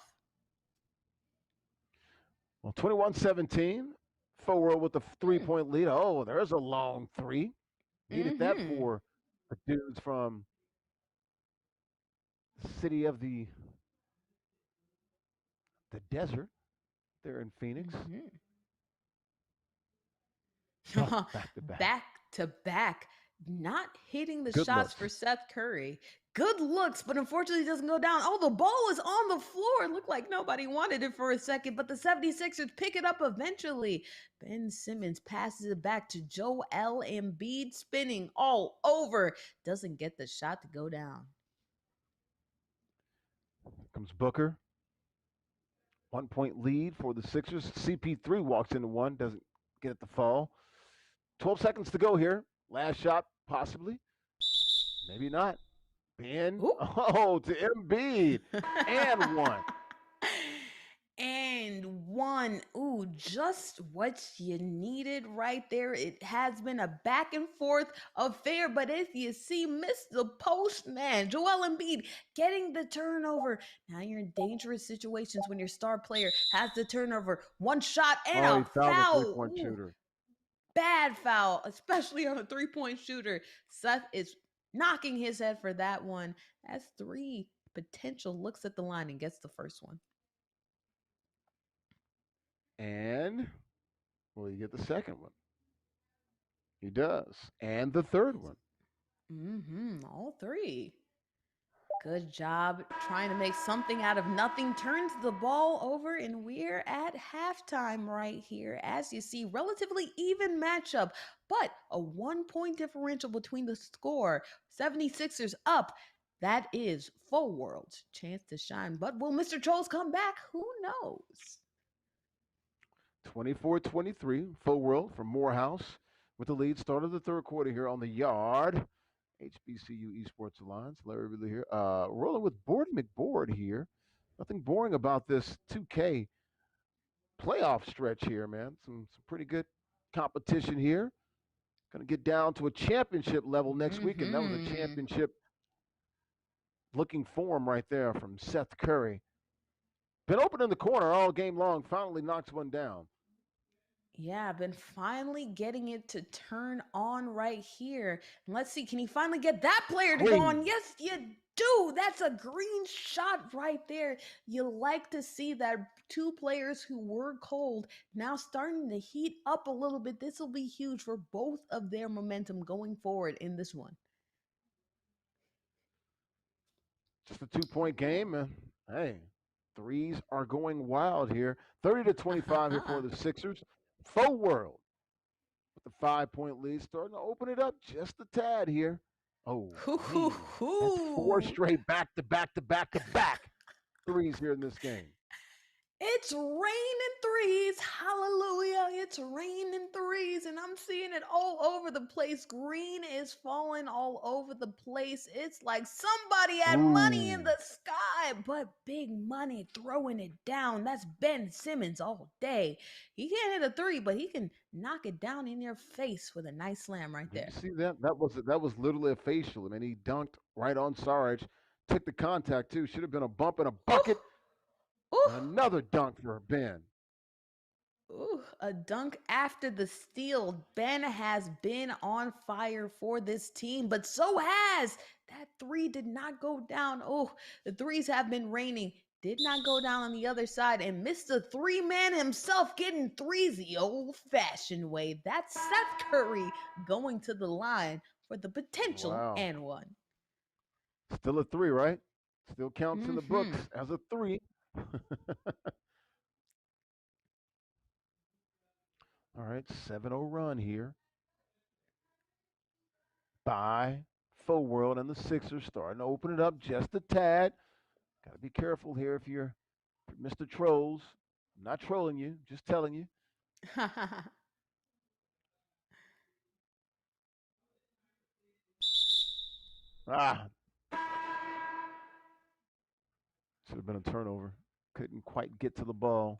Well, 21-17. Foe World with the 3-point lead. Oh, there's a long 3. Needed that for the dudes from the city of the desert there in Phoenix. Back to back. Not hitting the shots for Seth Curry. Good looks, but unfortunately doesn't go down. Oh, the ball is on the floor. It looked like nobody wanted it for a second, but the 76ers pick it up eventually. Ben Simmons passes it back to Joel Embiid, spinning all over. Doesn't get the shot to go down. Comes Booker. 1-point lead for the Sixers. CP3 walks into one, doesn't get it to fall. 12 seconds to go here. Last shot, possibly. Maybe not. Ben. Ooh. Oh, to Embiid. And one. And and one. Ooh, just what you needed right there. It has been a back and forth affair, but as you see, Mr. Postman, Joel Embiid, getting the turnover. Now you're in dangerous situations when your star player has the turnover. One shot and Oh, he a fouled the foul. three-point Ooh, shooter. bad foul, especially on a three-point shooter. Seth is knocking his head for that one. That's three potential looks at the line and gets the first one. And will he get the second one? He does. And the third one. All three. Good job trying to make something out of nothing. Turns the ball over, and we're at halftime right here. As you see, relatively even matchup, but a 1-point differential between the score. 76ers up. That is full world's chance to shine. But will Mr. Trolls come back? Who knows? 24-23, full world from Morehouse with the lead. Start of the third quarter here on the yard. HBCU Esports Alliance. Larry Ridley here. Rolling with Board McBoard here. Nothing boring about this 2K playoff stretch here, man. Some pretty good competition here. Going to get down to a championship level next week, and that was a championship looking form right there from Seth Curry. Been open in the corner all game long. Finally knocks one down. Yeah, I've been finally getting it to turn on right here. And let's see, can he finally get that player to go on? Yes, you do. That's a green shot right there. You like to see that two players who were cold now starting to heat up a little bit. This will be huge for both of their momentum going forward in this one. Just a 2-point game, and hey, threes are going wild here. 30-25 here for the Sixers. Full world with the 5-point lead, starting to open it up just a tad here. Oh, that's four straight back-to-back threes here in this game. It's raining threes. Hallelujah. It's raining threes. And I'm seeing it all over the place. Green is falling all over the place. It's like somebody had money in the sky, but big money throwing it down. That's Ben Simmons all day. He can't hit a three, but he can knock it down in your face with a nice slam right there. You see that? That was literally a facial. I mean, he dunked right on Saric. Took the contact, too. Should have been a bump and a bucket. Another dunk for Ben. Ooh, a dunk after the steal. Ben has been on fire for this team, but so has that three did not go down. Oh, the threes have been raining. Did not go down on the other side, and Mr. Three-Man himself getting threes the old-fashioned way. That's Seth Curry going to the line for the potential and one. Still a three, right? Still counts in the books as a three. All right, 7-0 run here by Full World, and the Sixers starting to open it up just a tad. Got to be careful here if you're Mr. Trolls. I'm not trolling you, just telling you. Should have been a turnover. Couldn't quite get to the ball.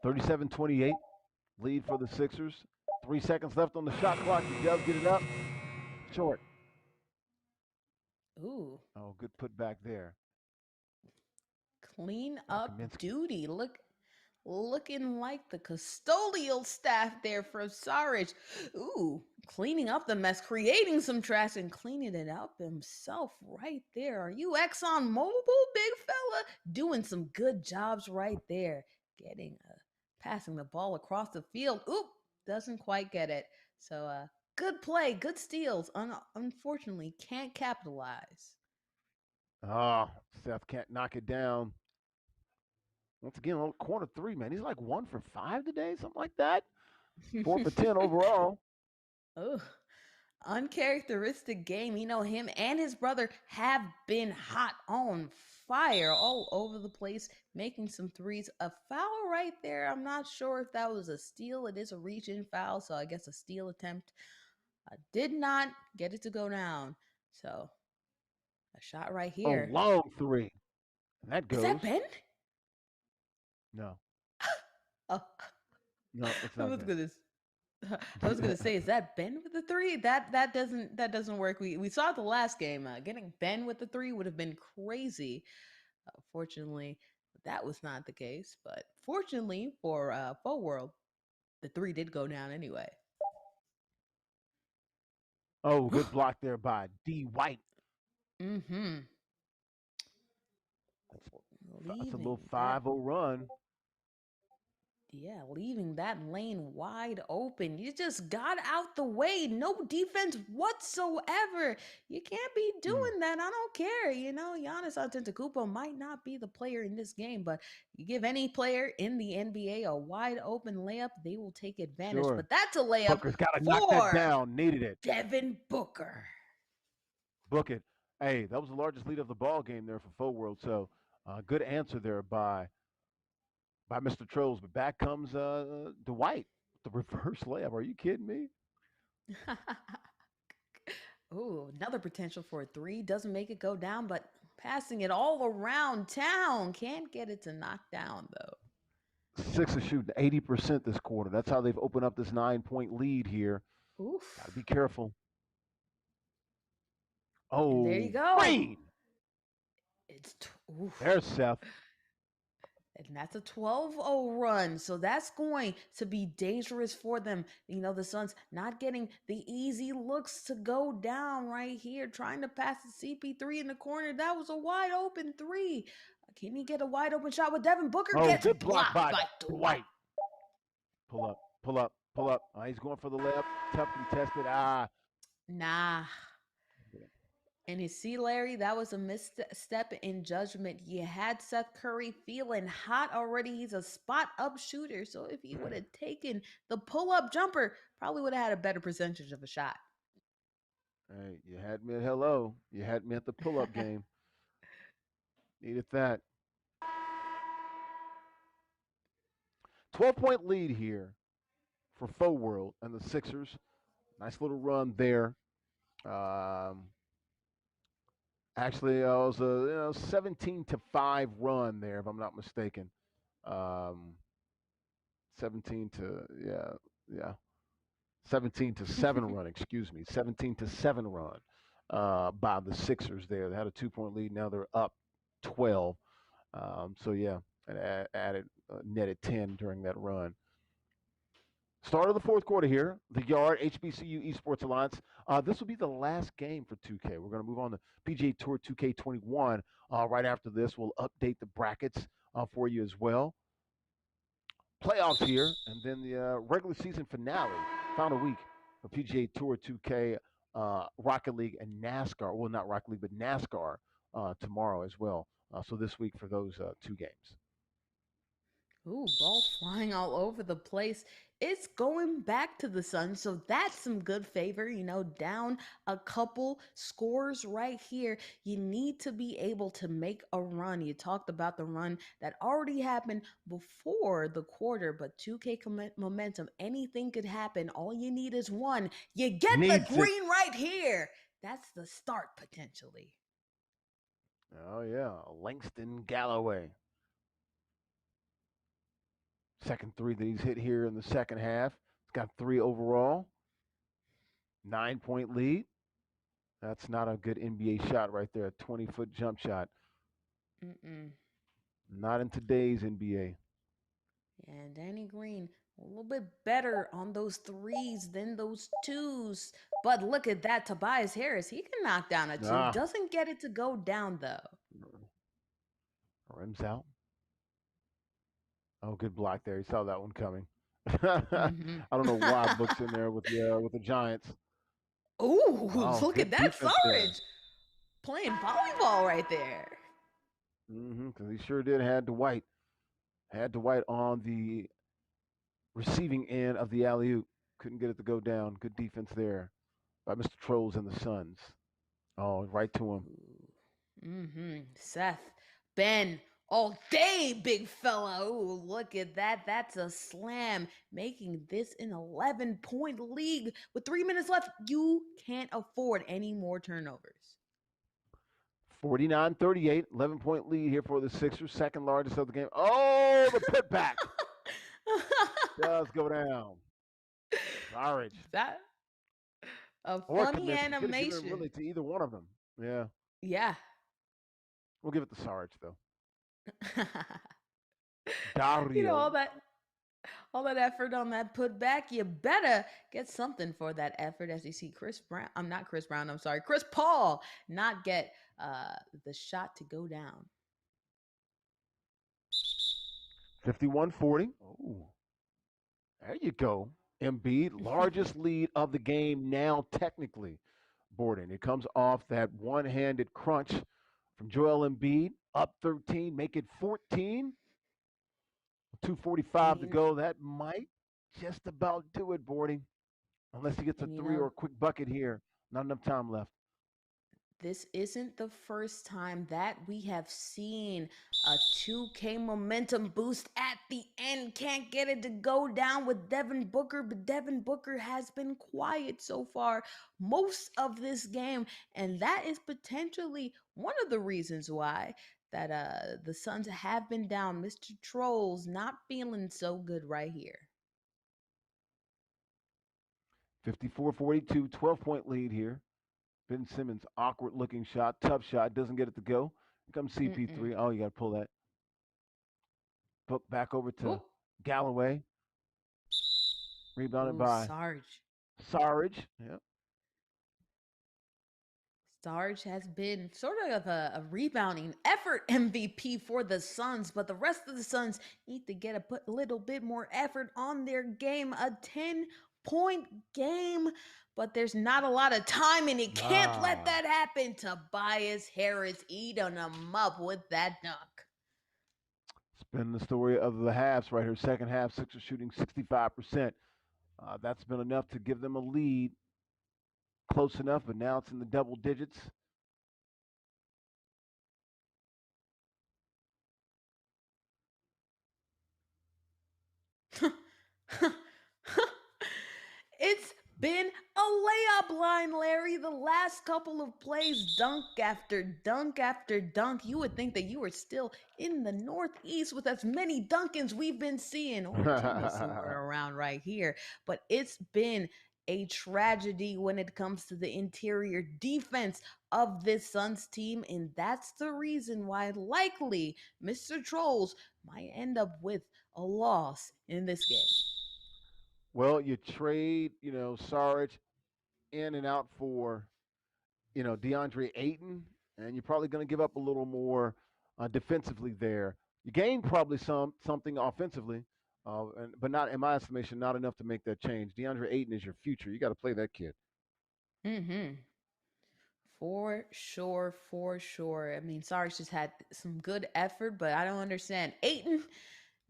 37-28, lead for the Sixers. 3 seconds left on the shot clock. He does get it up. Short. Ooh. Oh, good put back there. Clean up duty. Looking like the custodial staff there from Saric. Ooh, cleaning up the mess, creating some trash and cleaning it up himself right there. Are you Exxon Mobil, big fella? Doing some good jobs right there. Passing the ball across the field. Oop, doesn't quite get it. So good play, good steals. Unfortunately, can't capitalize. Oh, Seth can't knock it down. Once again, corner three, man. He's like 1 for 5 today, something like that. 4 for 10 overall. Oh, uncharacteristic game. You know, him and his brother have been hot on fire all over the place, making some threes. A foul right there. I'm not sure if that was a steal. It is a reach-in foul, so I guess a steal attempt. Did not get it to go down. So, a shot right here. A long three. And that goes. Is that Ben? No. Oh, No, it's I not was Ben. gonna, I was gonna say, is that Ben with the three? That doesn't work. We saw it the last game. Getting Ben with the three would have been crazy. Fortunately, that was not the case. But fortunately for Full World, the three did go down anyway. Oh, good block there by D. White. Mm-hmm. That's a Leaving little that 5-0 run. Yeah, leaving that lane wide open. You just got out the way. No defense whatsoever. You can't be Mm, doing that. I don't care. Giannis Antetokounmpo might not be the player in this game, but you give any player in the NBA a wide open layup, they will take advantage. sure. But that's a layup Booker's got to knock that for down. Needed it. Devin Booker. Book it. Hey, that was the largest lead of the ball game there for Forward. So good answer there by Mr. Trolls. But back comes Dwight. The reverse layup. Are you kidding me? Ooh, another potential for a three. Doesn't make it go down, but passing it all around town. Can't get it to knock down, though. Sixers shooting 80% this quarter. That's how they've opened up this 9-point lead here. Oof. Got to be careful. And there Oh, you go. Green. It's oof. There's Seth. And that's a 12-0 run. So that's going to be dangerous for them. The Suns not getting the easy looks to go down right here, trying to pass the CP3 in the corner. That was a wide open three. Can he get a wide open shot with Devin Booker? Oh, Gets good block blocked by by Dwight. Pull up, pull up, pull up. He's going for the layup. Tough contested. Nah. And you see, Larry, that was a misstep in judgment. You had Seth Curry feeling hot already. He's a spot-up shooter. So if he would have taken the pull-up jumper, probably would have had a better percentage of a shot. Hey, you had me at hello. You had me at the pull-up game. Needed that. 12-point lead here for Faux World and the Sixers. Nice little run there. Actually, it was a 17-5 run there, if I'm not mistaken. 17 to 7 run. Excuse me, 17-7 run by the Sixers. There, they had a 2-point lead. Now they're up 12. And added netted 10 during that run. Start of the fourth quarter here. The Yard HBCU Esports Alliance. This will be the last game for 2K. We're going to move on to PGA Tour 2K21. Right after this, we'll update the brackets for you as well. Playoffs here, and then the regular season finale, final week of PGA Tour 2K, Rocket League, and NASCAR. Well, not Rocket League, but NASCAR tomorrow as well. So this week for those 2 games. Ooh, ball flying all over the place. It's going back to the Suns, so that's some good favor. Down a couple scores right here. You need to be able to make a run. You talked about the run that already happened before the quarter, but 2K momentum, anything could happen. All you need is one. You get the green right here. That's the start, potentially. Oh, yeah. Langston Galloway. Second three that he's hit here in the second half. He's got 3 overall. 9-point lead. That's not a good NBA shot right there. A 20-foot jump shot. Not in today's NBA. And Danny Green, a little bit better on those threes than those twos. But look at that. Tobias Harris, he can knock down a 2. Doesn't get it to go down, though. Rims out. Oh, good block there. He saw that one coming. I don't know why Book's in there with the Giants. Ooh, look at that Surridge playing volleyball right there. Because he sure did had Dwight. Had Dwight on the receiving end of the alley-oop. Couldn't get it to go down. Good defense there by Mr. Trolls and the Suns. Oh, right to him. Seth, Ben, all day, big fella. Ooh, look at that. That's a slam, making this an 11-point league. With 3 minutes left, you can't afford any more turnovers. 49-38, 11-point lead here for the Sixers, second largest of the game. Oh, the putback does go down. Sarge. That a Or funny Kaminsky. Could have given it animation. really to either one of them. Yeah. Yeah. We'll give it to Sarge, though. You know, Dario. all that effort on that putback, you better get something for that effort. As you see Chris Brown, I'm not Chris Brown, I'm sorry, Chris Paul not get the shot to go down. 51-40. Oh, there you go. Embiid, largest lead of the game now technically. Borden. It comes off that one-handed crunch from Joel Embiid, up 13, make it 14. 2:45 to go. That might just about do it, Borden. Unless he gets a three or a quick bucket here. Not enough time left. This isn't the first time that we have seen a 2K momentum boost at the end. Can't get it to go down with Devin Booker, but Devin Booker has been quiet so far most of this game, and that is potentially one of the reasons why that the Suns have been down. Mr. Trolls not feeling so good right here. 54-42, 12-point lead here. Ben Simmons, awkward looking shot, tough shot, doesn't get it to go. Here comes CP3. Oh, you got to pull that. Book back over to Galloway. Rebounded by Sarge. Yep. Sarge has been sort of a rebounding effort MVP for the Suns, but the rest of the Suns need to get a little bit more effort on their game. A 10-point game, but there's not a lot of time, and it can't let that happen. Tobias Harris eating them up with that dunk. It's been the story of the halves right here. Second half, Sixers shooting 65%. That's been enough to give them a lead. Close enough, but now it's in the double digits. It's been a layup line, Larry. The last couple of plays, dunk after dunk after dunk. You would think that you were still in the Northeast with as many Duncans we've been seeing, or Jimmy somewhere around right here. But it's been a tragedy when it comes to the interior defense of this Suns team, and that's the reason why likely Mr. Trolls might end up with a loss in this game. Well, you trade, Sarge in and out for, DeAndre Ayton, and you're probably going to give up a little more defensively there. You gain probably something offensively, but not, in my estimation, not enough to make that change. DeAndre Ayton is your future. You got to play that kid. For sure. I mean, Sarge just had some good effort, but I don't understand. Ayton,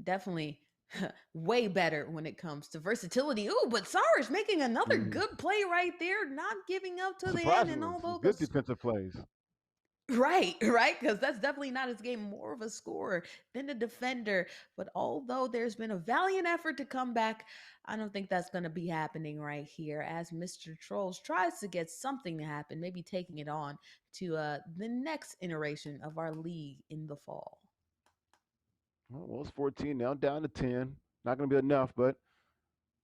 definitely way better when it comes to versatility. Ooh, but Sarge making another good play right there, not giving up to the end. And although good defensive plays. Right, because that's definitely not his game. More of a scorer than a defender. But although there's been a valiant effort to come back, I don't think that's going to be happening right here as Mr. Trolls tries to get something to happen, maybe taking it on to the next iteration of our league in the fall. Well, it's 14 now, down to 10. Not going to be enough, but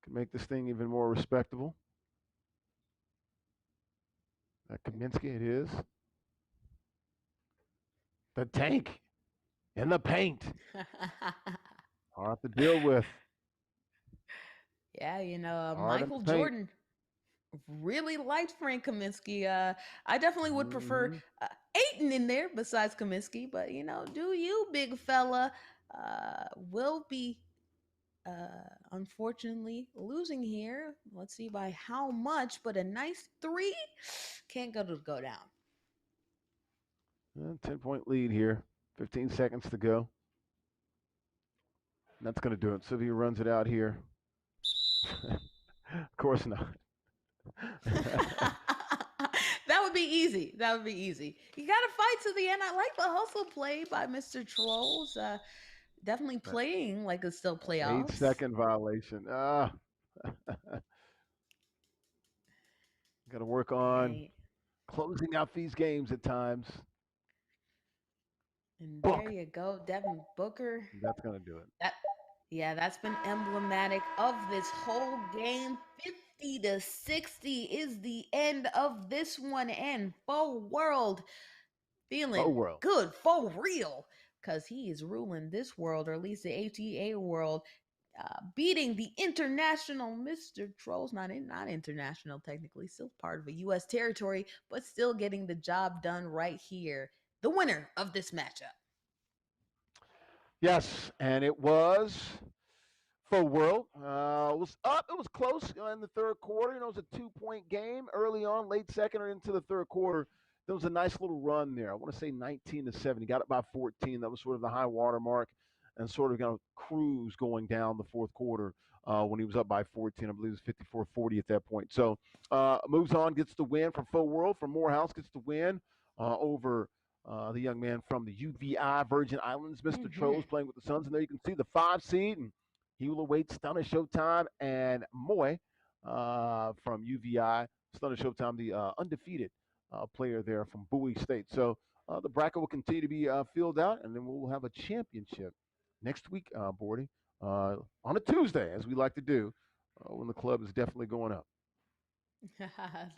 can make this thing even more respectable. That Kaminsky, it is. The tank in the paint. Hard to deal with. Yeah, Michael Jordan really liked Frank Kaminsky. I definitely would prefer Ayton in there besides Kaminsky, but do you, big fella, will be unfortunately losing here. Let's see by how much, but a nice 3 can't go down. 10-point lead here. 15 seconds to go. And that's going to do it. Sylvia runs it out here. Of course not. That would be easy. You got to fight to the end. I like the hustle play by Mr. Trolls. Definitely playing like it's still playoffs. 8-second violation. Got to work on closing out these games at times. And there Book. you go, Devin Booker. That's going to do it. That Yeah, that's been emblematic of this whole game. 50-60 is the end of this one, and Faux World Oh, feeling world. good for real because he is ruling this world, or at least the ATA world, beating the international Mr. Trolls. Not international technically, still part of a U.S. territory, but still getting the job done right here. The winner of this matchup. Yes, and it was for World. It was up. It was close in the third quarter. It was a 2-point game early on, late second or into the third quarter. There was a nice little run there. I want to say 19-7. He got it by 14. That was sort of the high water mark, and sort of cruise going down the fourth quarter when he was up by 14. I believe it was 54-40 at that point. So moves on, gets the win from Faux World. From Morehouse gets the win over the young man from the UVI Virgin Islands, Mr. Trolls, playing with the Suns. And there you can see the 5 seed, and he will await Stunner Showtime and Moy from UVI. Stunner Showtime, the undefeated player there from Bowie State. So the bracket will continue to be filled out, and then we'll have a championship next week, Bordy, on a Tuesday, as we like to do, when the club is definitely going up.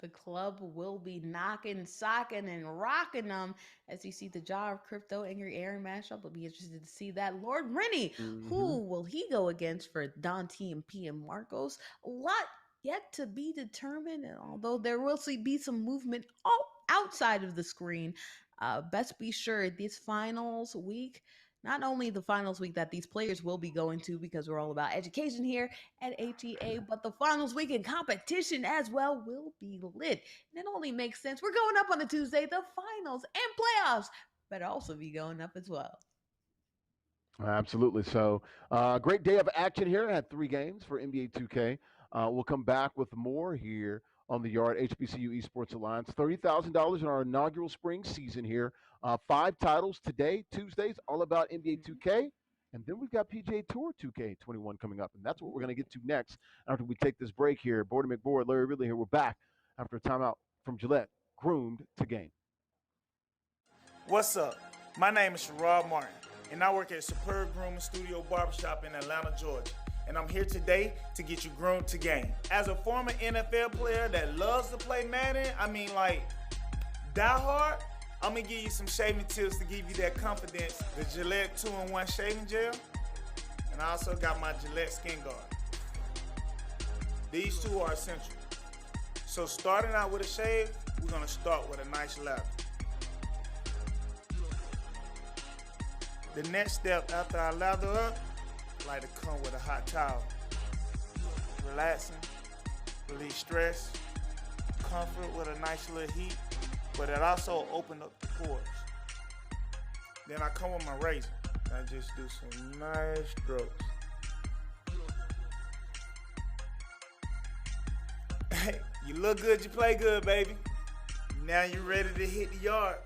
The club will be knocking, socking, and rocking them as you see the Jar of Crypto and your Aaron mashup. Will be interested to see that. Lord Rennie, who will he go against for Dante and P and Marcos? A lot yet to be determined, and although there will be some movement outside of the screen, best be sure this finals week, not only the finals week that these players will be going to, because we're all about education here at HEA, but the finals week in competition as well will be lit. And it only makes sense. We're going up on a Tuesday. The finals and playoffs better also be going up as well. Absolutely. So, great day of action here. I had 3 games for NBA 2K. We'll come back with more here on the Yard HBCU Esports Alliance. $30,000 in our inaugural spring season here. 5 titles today, Tuesdays, all about NBA 2K. And then we've got PGA Tour 2K21 coming up. And that's what we're going to get to next after we take this break here. Bordy McBoard, Larry Ridley here. We're back after a timeout from Gillette. Groomed to game. What's up? My name is Sherrod Martin, and I work at Superb Grooming Studio Barbershop in Atlanta, Georgia. And I'm here today to get you groomed to game. As a former NFL player that loves to play Madden, die hard, I'm gonna give you some shaving tips to give you that confidence. The Gillette 2-in-1 shaving gel, and I also got my Gillette Skin Guard. These two are essential. So starting out with a shave, we're gonna start with a nice lather. The next step after I lather up, I like to come with a hot towel. Relaxing, release stress, comfort with a nice little heat, but it also opens up the pores. Then I come with my razor. I just do some nice strokes. Hey, you look good, you play good, baby. Now you're ready to hit the yard.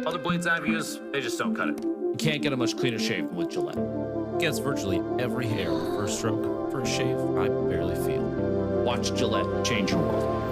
Other blades I've used, they just don't cut it. You can't get a much cleaner shave with Gillette. It gets virtually every hair in the first stroke for a shave I barely feel. Watch Gillette change your world.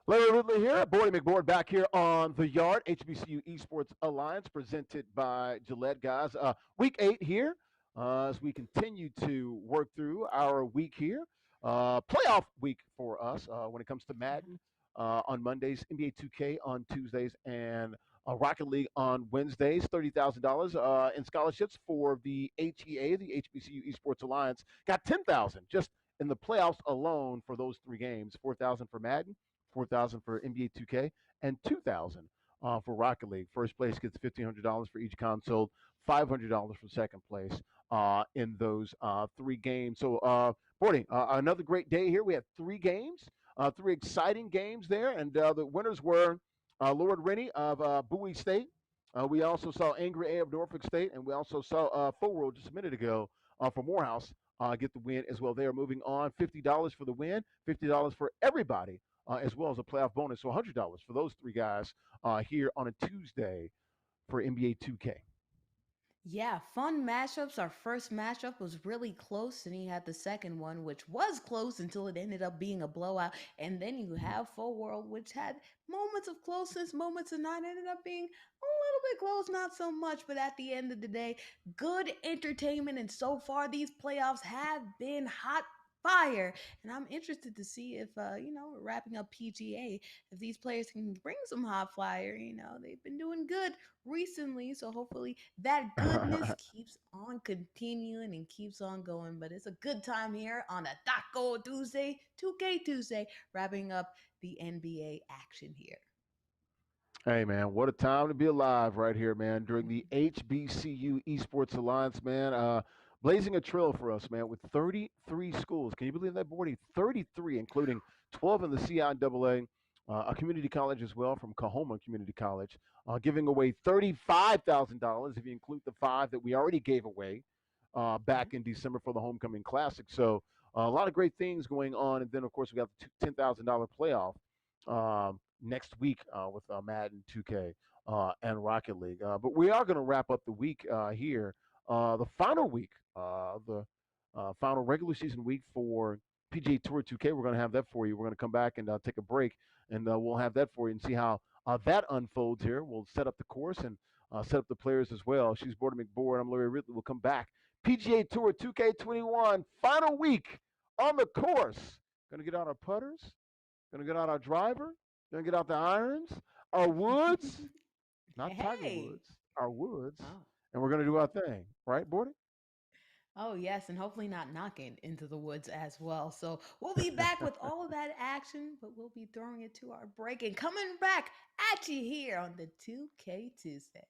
Larry Ridley here, Boarding McBoard back here on the Yard, HBCU Esports Alliance, presented by Gillette, guys. Week 8 here, as we continue to work through our week here. Playoff week for us when it comes to Madden on Mondays, NBA 2K on Tuesdays, and Rocket League on Wednesdays. $30,000 in scholarships for the HEA, the HBCU Esports Alliance. Got $10,000 just in the playoffs alone for those 3 games. $4,000 for Madden, $4,000 for NBA 2K, and $2,000 for Rocket League. First place gets $1,500 for each console, $500 for second place in those 3 games. So, Bordy, another great day here. We had 3 games, 3 exciting games there, and the winners were Lord Rennie of Bowie State. We also saw Angry A of Norfolk State, and we also saw Full World just a minute ago from Morehouse get the win as well. They are moving on. $50 for the win, $50 for everybody, as well as a playoff bonus. So $100 for those 3 guys here on a Tuesday for NBA 2K. Yeah, fun matchups. Our first matchup was really close, and he had the second one, which was close until it ended up being a blowout. And then you have Full World, which had moments of closeness, moments of not, ended up being a little bit close, not so much. But at the end of the day, good entertainment. And so far, these playoffs have been hot fire. And I'm interested to see if, wrapping up PGA, if these players can bring some hot fire. They've been doing good recently, so hopefully that goodness keeps on continuing and keeps on going. But it's a good time here on a Taco Tuesday, 2K Tuesday, wrapping up the NBA action here. Hey, man, what a time to be alive right here, man, during the HBCU Esports Alliance, man. Blazing a trail for us, man, with 33 schools. Can you believe that, Bordy? 33, including 12 in the CIAA, a community college as well from Coahoma Community College, giving away $35,000 if you include the 5 that we already gave away back in December for the Homecoming Classic. So a lot of great things going on. And then, of course, we got the $10,000 playoff next week with Madden 2K and Rocket League. But we are going to wrap up the week here. The final week, the final regular season week for PGA Tour 2K. We're going to have that for you. We're going to come back and take a break, and we'll have that for you and see how that unfolds here. We'll set up the course and set up the players as well. She's Boarding McBoard. I'm Larry Ridley. We'll come back. PGA Tour 2K21, final week on the course. Going to get out our putters. Going to get out our driver. Going to get out the irons. Our woods. Not Tiger Woods. Our woods. Oh. And we're going to do our thing. Right, Boarding? Oh, yes, and hopefully not knocking into the woods as well. So we'll be back with all of that action, but we'll be throwing it to our break and coming back at you here on the 2K Tuesday.